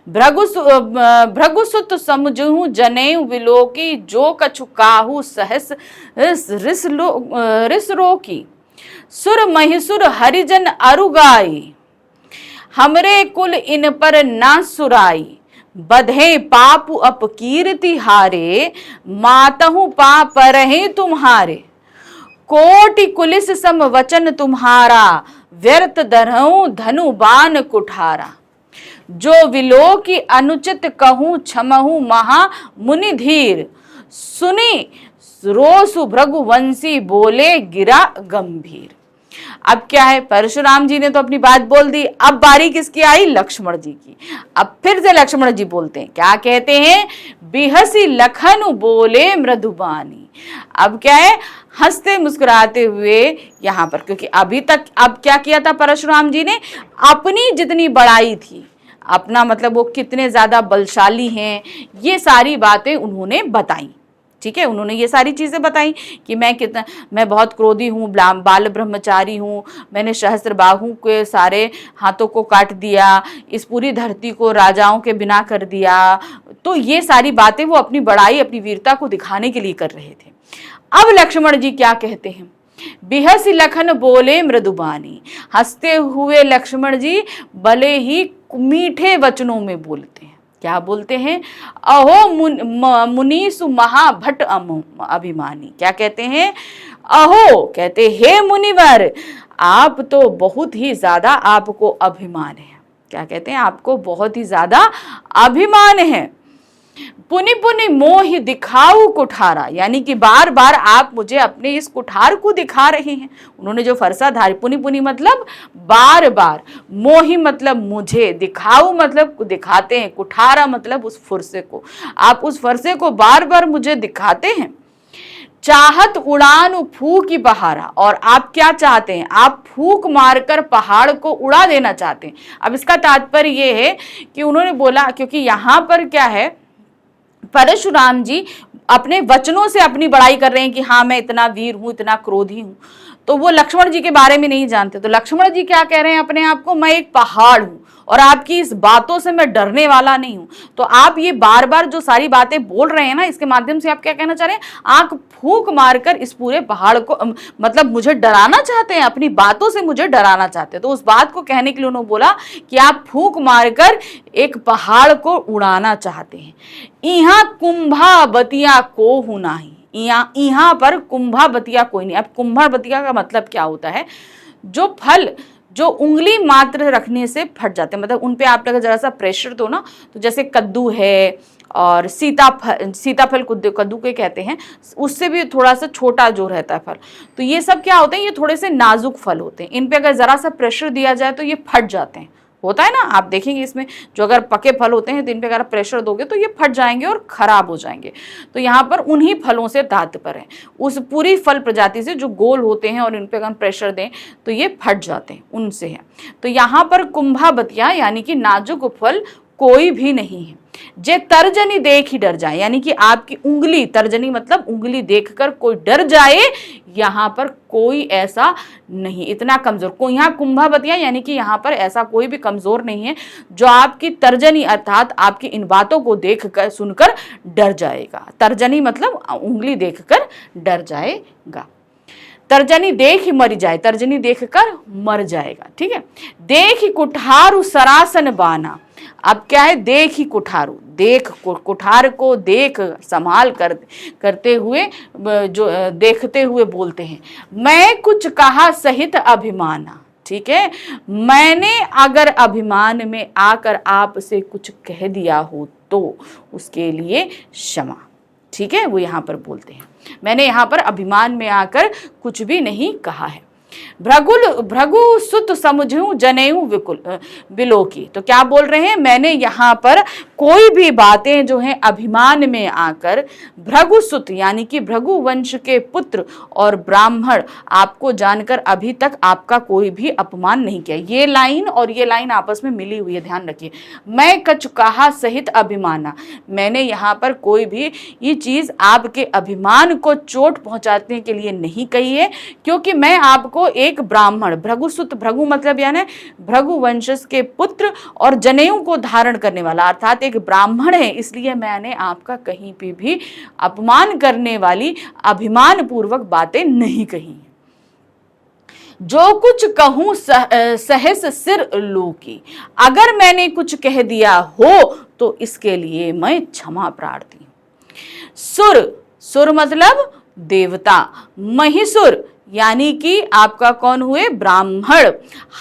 भृगुसुत समझू जनेऊ विलोकी, जो कछु काहू सहस रिस रोकी, सुर महिसुर हरिजन अरुगाई, हमरे कुल इन पर ना सुराई, बधे पापु अपकीर्ति हारे, मातहु पाप रहे तुम्हारे, कोटि कुलिस सम वचन तुम्हारा, व्यर्थ दरहु धनु बान कुठारा, जो विलो की अनुचित कहूँ क्षमहु महा मुनि धीर, सुनी रोसु भृगुवंशी बोले गिरा गंभीर। अब क्या है, परशुराम जी ने तो अपनी बात बोल दी, अब बारी किसकी आई? लक्ष्मण जी की। अब फिर से लक्ष्मण जी बोलते हैं, क्या कहते हैं? बिहसी लखन बोले मृदुबानी। अब क्या है, हंसते मुस्कुराते हुए यहाँ पर, क्योंकि अभी तक अब क्या किया था परशुराम जी ने? अपनी जितनी बड़ाई थी, अपना मतलब वो कितने ज्यादा बलशाली हैं, ये सारी बातें उन्होंने बताई। ठीक है, उन्होंने ये सारी चीजें बताई कि मैं बहुत क्रोधी हूँ, बाल ब्रह्मचारी हूँ, मैंने सहस्त्रबाहु के सारे हाथों को काट दिया, इस पूरी धरती को राजाओं के बिना कर दिया। तो ये सारी बातें वो अपनी बड़ाई, अपनी वीरता को दिखाने के लिए कर रहे थे। अब लक्ष्मण जी क्या कहते हैं? बिहसी लखन बोले मृदुबानी। हंसते हुए लक्ष्मण जी भले ही मीठे वचनों में बोलते हैं। क्या बोलते हैं? अहो मुनीसु महाभट अभिमानी। क्या कहते हैं? अहो कहते हे मुनिवर, आप तो बहुत ही ज्यादा आपको अभिमान है। क्या कहते हैं? आपको बहुत ही ज्यादा अभिमान है। पुनि पुनि मोहि दिखाऊ कुठारा, यानी कि बार बार आप मुझे अपने इस कुठार को दिखा रहे हैं। उन्होंने जो फरसा धारी, पुनि पुनि मतलब बार बार, मोहि मतलब मुझे, दिखाऊ मतलब दिखाते हैं, कुठारा मतलब उस फरसे को, आप उस फरसे को बार बार मुझे दिखाते हैं। चाहत उड़ान फूकी पहाड़ा, और आप क्या चाहते हैं? आप फूक मारकर पहाड़ को उड़ा देना चाहते हैं। अब इसका तात्पर्य ये है कि उन्होंने बोला, क्योंकि यहाँ पर क्या है, परशुराम जी अपने वचनों से अपनी बड़ाई कर रहे हैं कि हाँ मैं इतना वीर हूं, इतना क्रोधी हूं, तो वो लक्ष्मण जी के बारे में नहीं जानते। तो लक्ष्मण जी क्या कह रहे हैं अपने आप को? मैं एक पहाड़ हूं और आपकी इस बातों से मैं डरने वाला नहीं हूं। तो आप ये बार बार जो सारी बातें बोल रहे हैं ना, इसके माध्यम से आप क्या कहना चाह रहे हैं? आंख फूंक मारकर इस पूरे पहाड़ को मतलब मुझे डराना चाहते हैं, अपनी बातों से मुझे डराना चाहते हैं। तो उस बात को कहने के लिए उन्होंने बोला कि आप फूंक मारकर एक पहाड़ को उड़ाना चाहते हैं। इहाँ कुंभा बतिया को हूं नाही, यहाँ पर कुंभा बतिया कोई नहीं। अब कुंभा बतिया का मतलब क्या होता है? जो फल जो उंगली मात्र रखने से फट जाते हैं, मतलब उन पे आप अगर जरा सा प्रेशर दो ना, तो जैसे कद्दू है और सीताफल कद्दू के कहते हैं, उससे भी थोड़ा सा छोटा जो रहता है फल, तो ये सब क्या होते हैं? ये थोड़े से नाजुक फल होते हैं। इन पे अगर जरा सा प्रेशर दिया जाए तो ये फट जाते हैं। होता है ना, आप देखेंगे इसमें जो अगर पके फल होते हैं तो इन पे अगर प्रेशर दोगे तो ये फट जाएंगे और खराब हो जाएंगे। तो यहाँ पर उन्हीं फलों से तात्पर्य है, उस पूरी फल प्रजाति से जो गोल होते हैं और इन पे अगर प्रेशर दें तो ये फट जाते हैं, उनसे है। तो यहाँ पर कुंभा बतिया यानी कि नाजुक फल कोई भी नहीं है। जे तर्जनी देख ही डर जाए, यानी कि आपकी उंगली, तर्जनी मतलब उंगली देखकर कोई डर जाए, यहां पर कोई ऐसा नहीं, इतना कमजोर कोई, यहाँ कुंभावतिया यानी कि यहां पर ऐसा कोई भी कमजोर नहीं है जो आपकी तर्जनी अर्थात आपकी इन बातों को देखकर सुनकर डर जाएगा। तर्जनी मतलब उंगली देखकर डर जाएगा। तर्जनी देख ही मर जाए, तर्जनी देखकर मर जाएगा। ठीक है। देख ही कुठारू सरासन बाना, अब क्या है, देख ही कुठारू, देख कुठार को देख संभाल करते हुए जो देखते हुए बोलते हैं, मैं कुछ कहा सहित अभिमाना। ठीक है, मैंने अगर अभिमान में आकर आपसे कुछ कह दिया हो तो उसके लिए क्षमा। ठीक है, वो यहां पर बोलते हैं मैंने यहां पर अभिमान में आकर कुछ भी नहीं कहा है। भृगु सुत समझूं जनेऊ बिलोकी, तो क्या बोल रहे हैं, मैंने यहाँ पर कोई भी बातें जो हैं अभिमान में आकर, भृगु सुत यानी कि भृगु वंश के पुत्र और ब्राह्मण आपको जानकर अभी तक आपका कोई भी अपमान नहीं किया। ये लाइन और ये लाइन आपस में मिली हुई है, ध्यान रखिए। मैं कछ कहा सहित अभिमाना, मैंने यहाँ पर कोई भी ये चीज आपके अभिमान को चोट पहुंचाने के लिए नहीं कही है, क्योंकि मैं आपको एक ब्राह्मण, भृगुसुत, भृगु मतलब यानी भृगु वंशज के पुत्र और जनेऊ को धारण करने वाला अर्थात एक ब्राह्मण है, इसलिए मैंने आपका कहीं पे भी अपमान करने वाली अभिमान पूर्वक बातें नहीं कही। जो कुछ कहूं सहस सिर लूकी, अगर मैंने कुछ कह दिया हो तो इसके लिए मैं क्षमा प्रार्थी। सुर, सुर मतलब देवता, महिसुर यानी कि आपका कौन हुए, ब्राह्मण,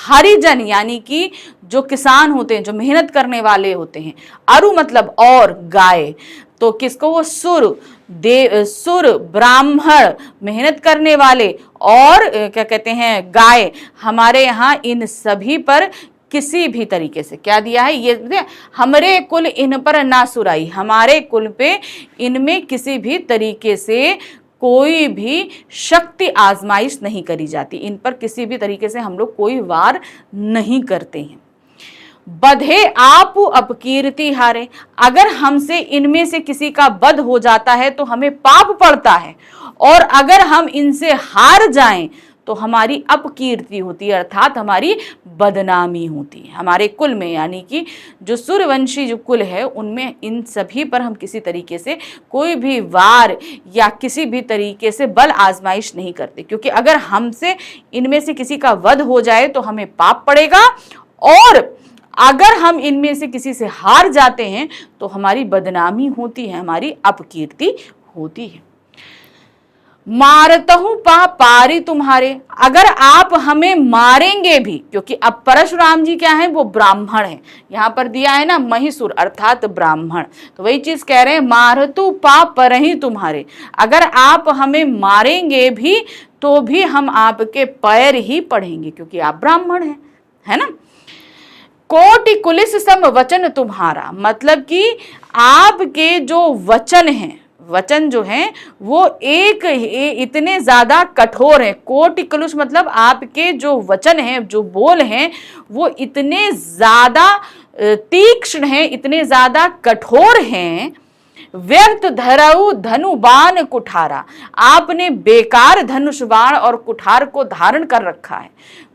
हरिजन यानी कि जो किसान होते हैं, जो मेहनत करने वाले होते हैं, अरु मतलब और, गाय, तो किसको, वो सुर ब्राह्मण मेहनत करने वाले और क्या कहते हैं गाय, हमारे यहाँ इन सभी पर किसी भी तरीके से क्या दिया है, ये हमरे कुल इन पर ना सुराई, हमारे कुल पे इनमें किसी भी तरीके से कोई भी शक्ति आजमाइश नहीं करी जाती, इन पर किसी भी तरीके से हम लोग कोई वार नहीं करते हैं। बधे आप अपकीर्ति हारे, अगर हमसे इनमें से किसी का वध हो जाता है तो हमें पाप पड़ता है, और अगर हम इनसे हार जाएं तो हमारी अपकीर्ति होती है अर्थात हमारी बदनामी होती है हमारे कुल में, यानी कि जो सूर्यवंशी जो कुल है उनमें इन सभी पर हम किसी तरीके से कोई भी वार या किसी भी तरीके से बल आजमाइश नहीं करते, क्योंकि अगर हमसे इनमें से किसी का वध हो जाए तो हमें पाप पड़ेगा, और अगर हम इनमें से किसी से हार जाते हैं तो हमारी बदनामी होती है, हमारी अपकीर्ति होती है। मारतहु पारी तुम्हारे, अगर आप हमें मारेंगे भी, क्योंकि अब परशुराम जी क्या है, वो ब्राह्मण है, यहाँ पर दिया है ना महिसुर अर्थात ब्राह्मण, तो वही चीज कह रहे हैं, मारतु परहि तुम्हारे, अगर आप हमें मारेंगे भी तो भी हम आपके पैर ही पड़ेंगे, क्योंकि आप ब्राह्मण हैं, है ना। कोटि कुलिस सम वचन तुम्हारा, मतलब कि आपके जो वचन हैं, वचन जो हैं वो इतने ज्यादा कठोर हैं। कोटि कुलिस मतलब आपके जो वचन हैं, जो बोल हैं, वो इतने ज्यादा तीक्ष्ण हैं, इतने ज्यादा कठोर हैं। व्यर्थ धरऊ धनु बाण कुठारा, आपने बेकार धनुष बाण और कुठार को धारण कर रखा है।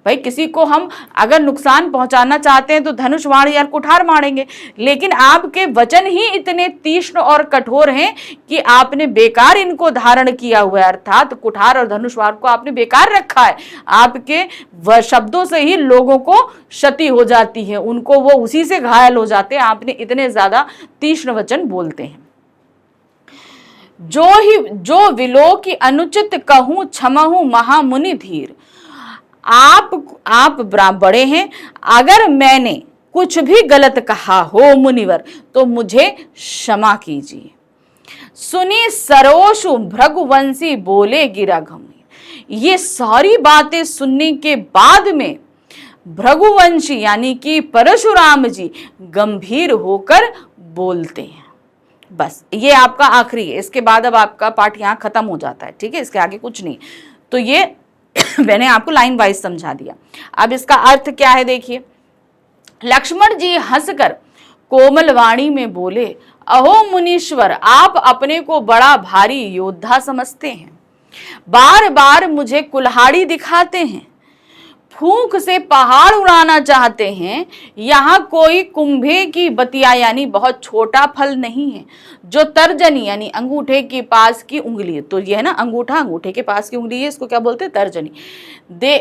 भाई किसी को हम अगर नुकसान पहुंचाना चाहते हैं तो धनुष बाण या कुठार मारेंगे, लेकिन आपके वचन ही इतने तीक्ष्ण और कठोर हैं कि आपने बेकार इनको धारण किया हुआ है, अर्थात कुठार और धनुष बाण को आपने बेकार रखा है। आपके शब्दों से ही लोगों को क्षति हो जाती है, उनको वो उसी से घायल हो जाते हैं, आपने इतने ज्यादा तीक्ष्ण वचन बोलते हैं। जो विलो की अनुचित कहूं क्षमहूं महामुनि धीर, आप बड़े हैं, अगर मैंने कुछ भी गलत कहा हो मुनिवर तो मुझे क्षमा कीजिए। सुनी सरोषु भृगुवंशी बोले गिरा घमी, ये सारी बातें सुनने के बाद में भृगुवंशी यानी कि परशुराम जी गंभीर होकर बोलते हैं। बस ये आपका आखिरी है, इसके बाद अब आपका पाठ यहाँ खत्म हो जाता है, ठीक है, इसके आगे कुछ नहीं। तो ये मैंने आपको लाइन वाइज समझा दिया। अब इसका अर्थ क्या है देखिए, लक्ष्मण जी हंसकर कोमल वाणी में बोले, अहो मुनीश्वर, आप अपने को बड़ा भारी योद्धा समझते हैं, बार बार मुझे कुल्हाड़ी दिखाते हैं, फूंक से पहाड़ उड़ाना चाहते हैं। यहाँ कोई कुंभे की बतिया यानी बहुत छोटा फल नहीं है, जो तर्जनी यानी अंगूठे के पास की उंगली है। तो ये है ना अंगूठा, अंगूठे के पास की उंगली है, इसको क्या बोलते हैं? तर्जनी।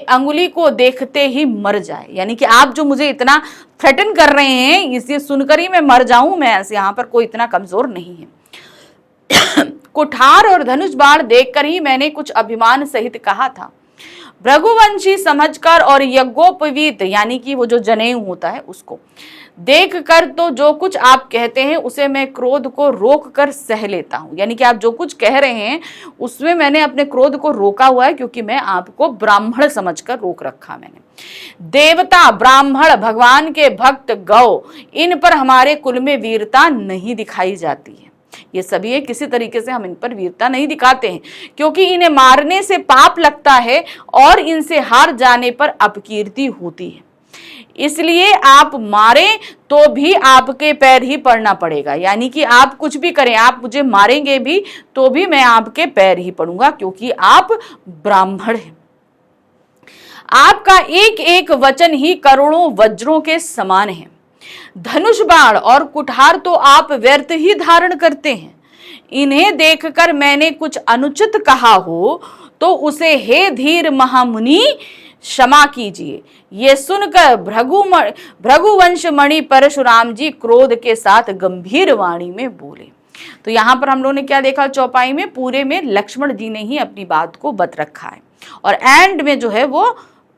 अंगुली को देखते ही मर जाए, यानी कि आप जो मुझे इतना थ्रेटन कर रहे हैं, इसे सुनकर ही मैं मर जाऊं, मैं ऐसे यहाँ पर कोई इतना कमजोर नहीं है। कुठार और धनुष बाण देखकर ही मैंने कुछ अभिमान सहित कहा था, भृगुवंशी समझकर और यज्ञोपवीत यानी कि वो जो जनेऊ होता है उसको देखकर तो जो कुछ आप कहते हैं उसे मैं क्रोध को रोक कर सह लेता हूं। यानी कि आप जो कुछ कह रहे हैं उसमें मैंने अपने क्रोध को रोका हुआ है, क्योंकि मैं आपको ब्राह्मण समझकर रोक रखा मैंने। देवता, ब्राह्मण, भगवान के भक्त, गौ, इन पर हमारे कुल में वीरता नहीं दिखाई जाती है। ये सभी है, किसी तरीके से हम इन पर वीरता नहीं दिखाते हैं, क्योंकि इन्हें मारने से पाप लगता है और इनसे हार जाने पर अपकीर्ति होती है। इसलिए आप मारे तो भी आपके पैर ही पड़ना पड़ेगा। यानी कि आप कुछ भी करें, आप मुझे मारेंगे भी तो भी मैं आपके पैर ही पड़ूंगा, क्योंकि आप ब्राह्मण हैं। आपका एक एक वचन ही करोड़ों वज्रों के समान है। धनुष बाण और कुठार तो आप व्यर्थ ही धारण करते हैं। इन्हें देखकर मैंने कुछ अनुचित कहा हो तो उसे हे धीर महामुनि क्षमा कीजिए। ये सुनकर भृगुवंश मणि परशुराम जी क्रोध के साथ गंभीर वाणी में बोले। तो यहाँ पर हम लोगों ने क्या देखा? चौपाई में पूरे में लक्ष्मण जी ने ही अपनी बात को बत रखा है, और एंड में जो है वो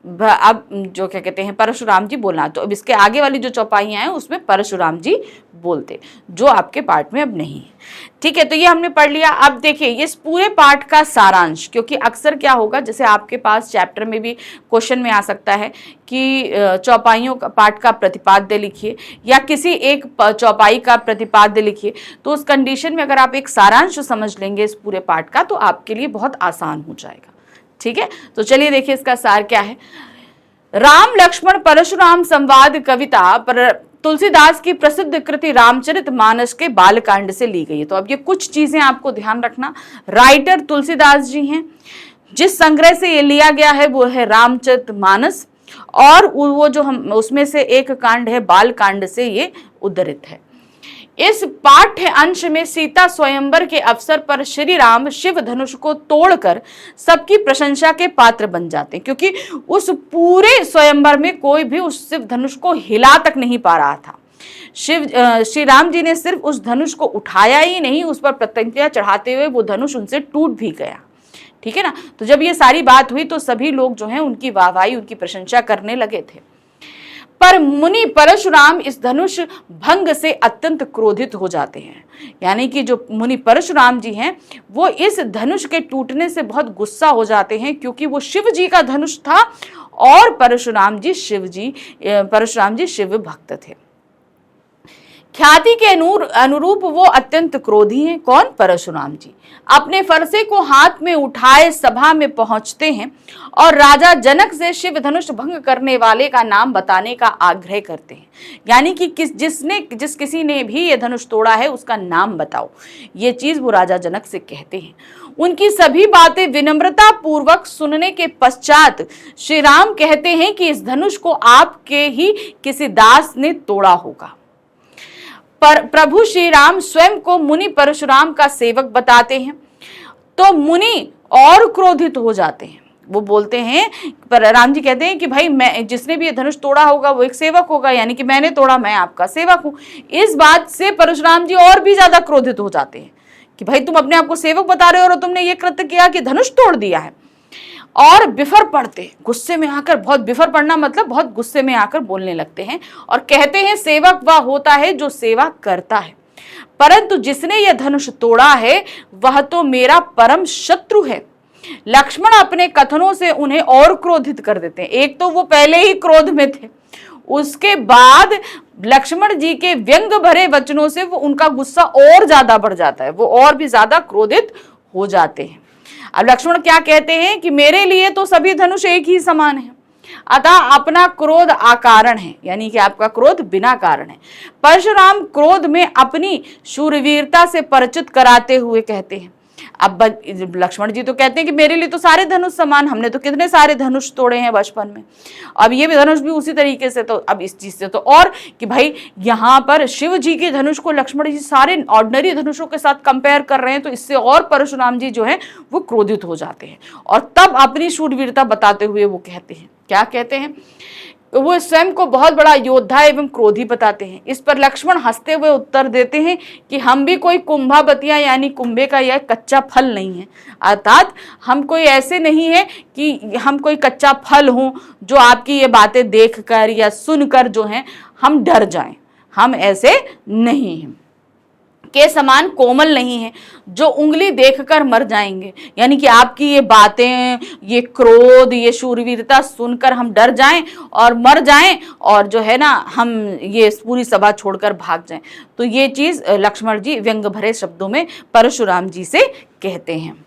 अब जो क्या कहते हैं परशुराम जी बोलना। तो अब इसके आगे वाली जो चौपाइयां हैं उसमें परशुराम जी बोलते, जो आपके पाठ में अब नहीं है। ठीक है, तो ये हमने पढ़ लिया। अब देखिए इस पूरे पाठ का सारांश, क्योंकि अक्सर क्या होगा, जैसे आपके पास चैप्टर में भी क्वेश्चन में आ सकता है कि चौपाइयों का पाठ का प्रतिपाद्य लिखिए या किसी एक चौपाई का प्रतिपाद्य लिखिए। तो उस कंडीशन में अगर आप एक सारांश समझ लेंगे इस पूरे पाठ का तो आपके लिए बहुत आसान हो जाएगा। ठीक है, तो चलिए देखिए इसका सार क्या है। राम लक्ष्मण परशुराम संवाद कविता पर तुलसीदास की प्रसिद्ध कृति रामचरितमानस के बालकांड से ली गई है। तो अब ये कुछ चीजें आपको ध्यान रखना। राइटर तुलसीदास जी हैं, जिस संग्रह से ये लिया गया है वो है रामचरितमानस, और वो जो हम उसमें से एक कांड है बालकांड से ये उद्धृत है। इस पाठ्य अंश में सीता स्वयंवर के अवसर पर श्री राम शिव धनुष को तोड़कर सबकी प्रशंसा के पात्र बन जाते हैं, क्योंकि उस पूरे स्वयंवर में कोई भी उस शिव धनुष को हिला तक नहीं पा रहा था। श्री राम जी ने सिर्फ उस धनुष को उठाया ही नहीं, उस पर प्रतिज्ञा चढ़ाते हुए वो धनुष उनसे टूट भी गया। ठीक है ना। तो जब ये सारी बात हुई तो सभी लोग जो है उनकी वाहवाही, उनकी प्रशंसा करने लगे थे। पर मुनि परशुराम इस धनुष भंग से अत्यंत क्रोधित हो जाते हैं। यानी कि जो मुनि परशुराम जी हैं वो इस धनुष के टूटने से बहुत गुस्सा हो जाते हैं, क्योंकि वो शिव जी का धनुष था और परशुराम जी शिव भक्त थे। ख्याति के अनुरूप वो अत्यंत क्रोधी हैं। कौन? परशुराम जी। अपने फरसे को हाथ में उठाए सभा में पहुंचते हैं और राजा जनक से शिव धनुष भंग करने वाले का नाम बताने का आग्रह करते हैं। यानी कि जिस किसी ने भी ये धनुष तोड़ा है उसका नाम बताओ, ये चीज वो राजा जनक से कहते हैं। उनकी सभी बातें विनम्रता पूर्वक सुनने के पश्चात श्री राम कहते हैं कि इस धनुष को आपके ही किसी दास ने तोड़ा होगा। पर प्रभु श्री राम स्वयं को मुनि परशुराम का सेवक बताते हैं तो मुनि और क्रोधित हो जाते हैं। वो बोलते हैं, पर राम जी कहते हैं कि भाई मैं, जिसने भी ये धनुष तोड़ा होगा वो एक सेवक होगा, यानी कि मैंने तोड़ा, मैं आपका सेवक हूं। इस बात से परशुराम जी और भी ज्यादा क्रोधित हो जाते हैं कि भाई तुम अपने आप को सेवक बता रहे हो और तुमने ये कृत्य किया कि धनुष तोड़ दिया है। और बिफर पड़ते, गुस्से में आकर, बहुत बिफर पड़ना मतलब बहुत गुस्से में आकर बोलने लगते हैं और कहते हैं सेवक वह होता है जो सेवा करता है, परंतु जिसने यह धनुष तोड़ा है वह तो मेरा परम शत्रु है। लक्ष्मण अपने कथनों से उन्हें और क्रोधित कर देते हैं। एक तो वो पहले ही क्रोध में थे, उसके बाद लक्ष्मण जी के व्यंग भरे वचनों से वो उनका गुस्सा और ज्यादा बढ़ जाता है, वो और भी ज्यादा क्रोधित हो जाते हैं। अब लक्ष्मण क्या कहते हैं कि मेरे लिए तो सभी धनुष एक ही समान है, अतः अपना क्रोध अकारण है, यानी कि आपका क्रोध बिना कारण है। परशुराम क्रोध में अपनी शूरवीरता से परिचित कराते हुए कहते हैं, अब लक्ष्मण जी तो कहते हैं कि मेरे लिए तो सारे धनुष समान, हमने तो कितने सारे धनुष तोड़े हैं बचपन में, अब ये भी धनुष भी उसी तरीके से, तो अब इस चीज से तो और कि भाई यहाँ पर शिव जी के धनुष को लक्ष्मण जी सारे ऑर्डिनरी धनुषों के साथ कंपेयर कर रहे हैं, तो इससे और परशुराम जी जो है वो क्रोधित हो जाते हैं और तब अपनी शूरवीरता बताते हुए वो कहते हैं, क्या कहते हैं, वो स्वयं को बहुत बड़ा योद्धा एवं क्रोधी बताते हैं। इस पर लक्ष्मण हंसते हुए उत्तर देते हैं कि हम भी कोई कुंभाबतिया यानी कुंभे का यह कच्चा फल नहीं है, अर्थात हम कोई ऐसे नहीं है कि हम कोई कच्चा फल हों जो आपकी ये बातें देखकर या सुनकर जो है हम डर जाएं, हम ऐसे नहीं हैं, के समान कोमल नहीं है जो उंगली देखकर मर जाएंगे, यानी कि आपकी ये बातें, ये क्रोध, ये शूरवीरता सुनकर हम डर जाएं और मर जाएं और जो है ना हम ये पूरी सभा छोड़कर भाग जाएं। तो ये चीज लक्ष्मण जी व्यंग भरे शब्दों में परशुराम जी से कहते हैं।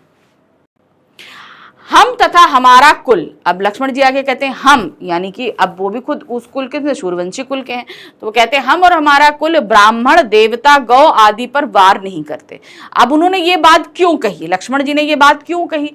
हम तथा हमारा कुल, अब लक्ष्मण जी आगे कहते हैं हम, यानी कि अब वो भी खुद उस कुल के सूर्यवंशी कुल के हैं, तो वो कहते हैं हम और हमारा कुल ब्राह्मण देवता गौ आदि पर वार नहीं करते। अब उन्होंने ये बात क्यों कही, लक्ष्मण जी ने ये बात क्यों कही,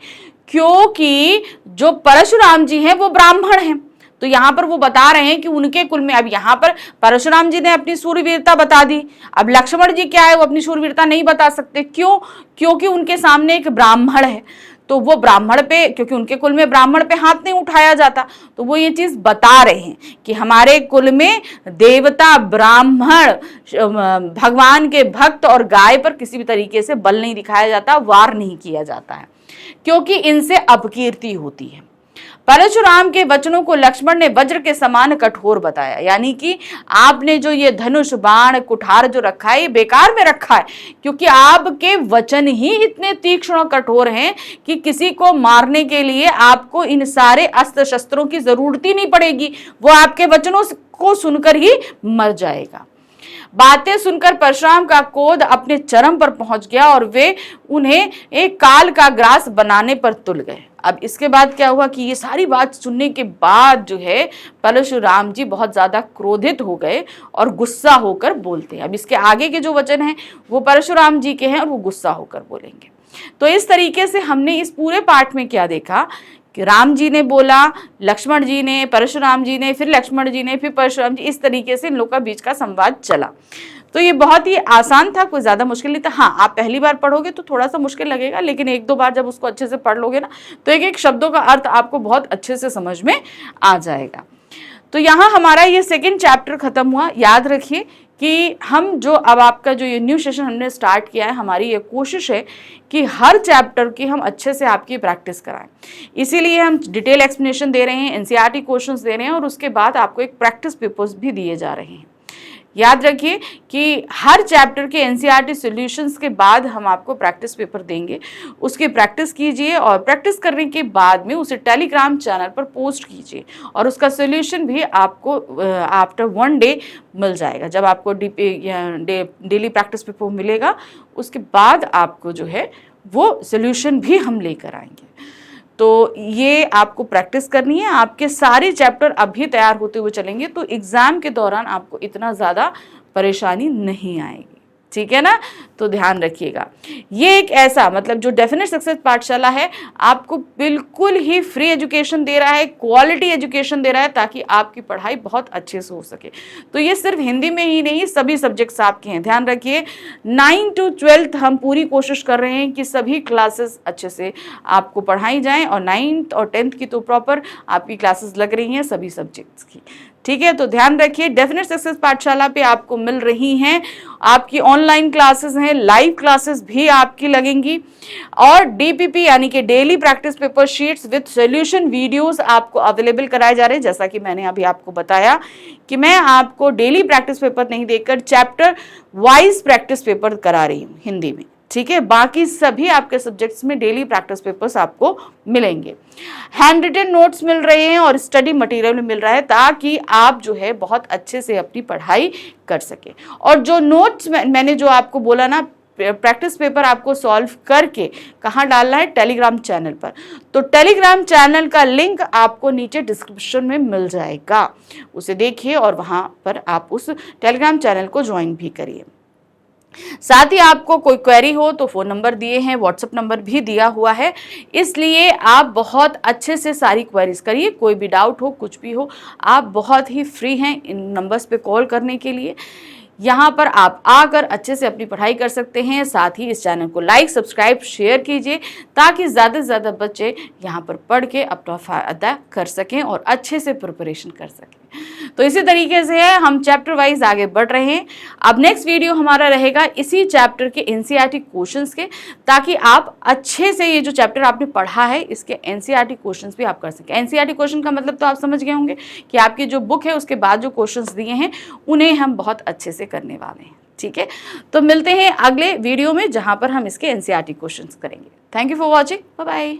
क्योंकि जो परशुराम जी हैं वो ब्राह्मण हैं, तो यहाँ पर वो बता रहे हैं कि उनके कुल में, अब यहाँ पर परशुराम जी ने अपनी शूरवीरता बता दी, अब लक्ष्मण जी क्या है वो अपनी शूरवीरता नहीं बता सकते, क्यों, क्योंकि उनके सामने एक ब्राह्मण है, तो वो ब्राह्मण पे, क्योंकि उनके कुल में ब्राह्मण पे हाथ नहीं उठाया जाता, तो वो ये चीज बता रहे हैं कि हमारे कुल में देवता, ब्राह्मण, भगवान के भक्त और गाय पर किसी भी तरीके से बल नहीं दिखाया जाता, वार नहीं किया जाता है, क्योंकि इनसे अपकीर्ति होती है। परशुराम के वचनों को लक्ष्मण ने वज्र के समान कठोर बताया, यानी कि आपने जो ये धनुष, बाण, कुठार जो रखा है ये बेकार में रखा है, क्योंकि आपके वचन ही इतने तीक्ष्ण और कठोर हैं कि किसी को मारने के लिए आपको इन सारे अस्त्र शस्त्रों की जरूरत ही नहीं पड़ेगी, वो आपके वचनों को सुनकर ही मर जाएगा। बातें सुनकर परशुराम का क्रोध अपने चरम पर पहुंच गया और वे उन्हें एक काल का ग्रास बनाने पर तुल गए। अब इसके बाद क्या हुआ कि ये सारी बात सुनने के बाद जो है परशुराम जी बहुत ज्यादा क्रोधित हो गए और गुस्सा होकर बोलते हैं। अब इसके आगे के जो वचन हैं वो परशुराम जी के हैं और वो गुस्सा होकर बोलेंगे। तो इस तरीके से हमने इस पूरे पाठ में क्या देखा कि राम जी ने बोला, लक्ष्मण जी ने, परशुराम जी ने, फिर लक्ष्मण जी ने, फिर परशुराम जी, इस तरीके से इन लोगों का बीच का संवाद चला। तो ये बहुत ही आसान था, कोई ज़्यादा मुश्किल नहीं था। हाँ, आप पहली बार पढ़ोगे तो थोड़ा सा मुश्किल लगेगा, लेकिन एक दो बार जब उसको अच्छे से पढ़ लोगे ना तो एक एक शब्दों का अर्थ आपको बहुत अच्छे से समझ में आ जाएगा। तो यहाँ हमारा ये सेकेंड चैप्टर खत्म हुआ। याद रखिए कि हम जो अब आपका जो ये न्यू सेशन हमने स्टार्ट किया है, हमारी ये कोशिश है कि हर चैप्टर की हम अच्छे से आपकी प्रैक्टिस कराएं। इसीलिए हम डिटेल एक्सप्लेनेशन दे रहे हैं, एनसीईआरटी क्वेश्चंस दे रहे हैं और उसके बाद आपको एक प्रैक्टिस पेपर्स भी दिए जा रहे हैं। याद रखिए कि हर चैप्टर के एनसीईआरटी सॉल्यूशंस के बाद हम आपको प्रैक्टिस पेपर देंगे, उसकी प्रैक्टिस कीजिए और प्रैक्टिस करने के बाद में उसे टेलीग्राम चैनल पर पोस्ट कीजिए और उसका सॉल्यूशन भी आपको आफ्टर 1 डे मिल जाएगा। जब आपको डेली प्रैक्टिस पेपर मिलेगा उसके बाद आपको जो है वो सॉल्यूशन भी हम लेकर आएंगे। तो ये आपको प्रैक्टिस करनी है, आपके सारे चैप्टर अभी तैयार होते हुए चलेंगे तो एग्जाम के दौरान आपको इतना ज़्यादा परेशानी नहीं आएगी। ठीक है ना, तो ध्यान रखिएगा। ये एक ऐसा मतलब जो डेफिनेट सक्सेस पाठशाला है आपको बिल्कुल ही फ्री एजुकेशन दे रहा है, क्वालिटी एजुकेशन दे रहा है ताकि आपकी पढ़ाई बहुत अच्छे से हो सके। तो ये सिर्फ हिंदी में ही नहीं, सभी सब्जेक्ट्स आपके हैं। ध्यान रखिए 9 to 12 हम पूरी कोशिश कर रहे हैं कि सभी क्लासेस अच्छे से आपको पढ़ाई जाएं और 9th और 10th की तो प्रॉपर आपकी क्लासेस लग रही हैं सभी सब्जेक्ट्स की। ठीक है, तो ध्यान रखिए डेफिनेट सक्सेस पाठशाला पे आपको मिल रही हैं आपकी ऑनलाइन क्लासेस हैं, लाइव क्लासेस भी आपकी लगेंगी और डीपीपी यानी कि daily practice paper sheets with solution videos आपको अवेलेबल कराए जा रहे हैं। जैसा कि मैंने अभी आपको बताया कि मैं आपको डेली प्रैक्टिस पेपर नहीं देकर चैप्टर वाइज प्रैक्टिस पेपर करा रही हूँ हिंदी में। ठीक है, बाकी सभी आपके सब्जेक्ट्स में डेली प्रैक्टिस पेपर्स आपको मिलेंगे। हैंड रिटन नोट्स मिल रहे हैं और स्टडी मटेरियल मिल रहा है ताकि आप जो है बहुत अच्छे से अपनी पढ़ाई कर सके। और जो नोट्स मैंने जो आपको बोला ना प्रैक्टिस पेपर आपको सॉल्व करके कहाँ डालना है, टेलीग्राम चैनल पर। तो टेलीग्राम चैनल का लिंक आपको नीचे डिस्क्रिप्शन में मिल जाएगा, उसे देखिए और वहाँ पर आप उस टेलीग्राम चैनल को ज्वाइन भी करिए। साथ ही आपको कोई क्वेरी हो तो फ़ोन नंबर दिए हैं, व्हाट्सएप नंबर भी दिया हुआ है, इसलिए आप बहुत अच्छे से सारी क्वेरीज करिए। कोई भी डाउट हो, कुछ भी हो, आप बहुत ही फ्री हैं इन नंबर्स पे कॉल करने के लिए। यहाँ पर आप आकर अच्छे से अपनी पढ़ाई कर सकते हैं। साथ ही इस चैनल को लाइक, सब्सक्राइब, शेयर कीजिए ताकि ज़्यादा से ज़्यादा बच्चे यहाँ पर पढ़ के अपना फ़ायदा कर सकें और अच्छे से प्रिपरेशन कर सकें। तो इसी तरीके से हम चैप्टर वाइज आगे बढ़ रहे हैं। अब नेक्स्ट वीडियो हमारा रहेगा इसी चैप्टर के एनसीईआरटी क्वेश्चंस के, ताकि आप अच्छे से ये जो चैप्टर आपने पढ़ा है इसके एनसीईआरटी क्वेश्चंस भी आप कर सकें। एनसीईआरटी क्वेश्चन का मतलब तो आप समझ गए होंगे कि आपकी जो बुक है उसके बाद जो क्वेश्चंस दिए हैं उन्हें हम बहुत अच्छे से करने वाले हैं। ठीक है, तो मिलते हैं अगले वीडियो में जहां पर हम इसके एनसीईआरटी क्वेश्चंस करेंगे। Thank you for watching, bye bye.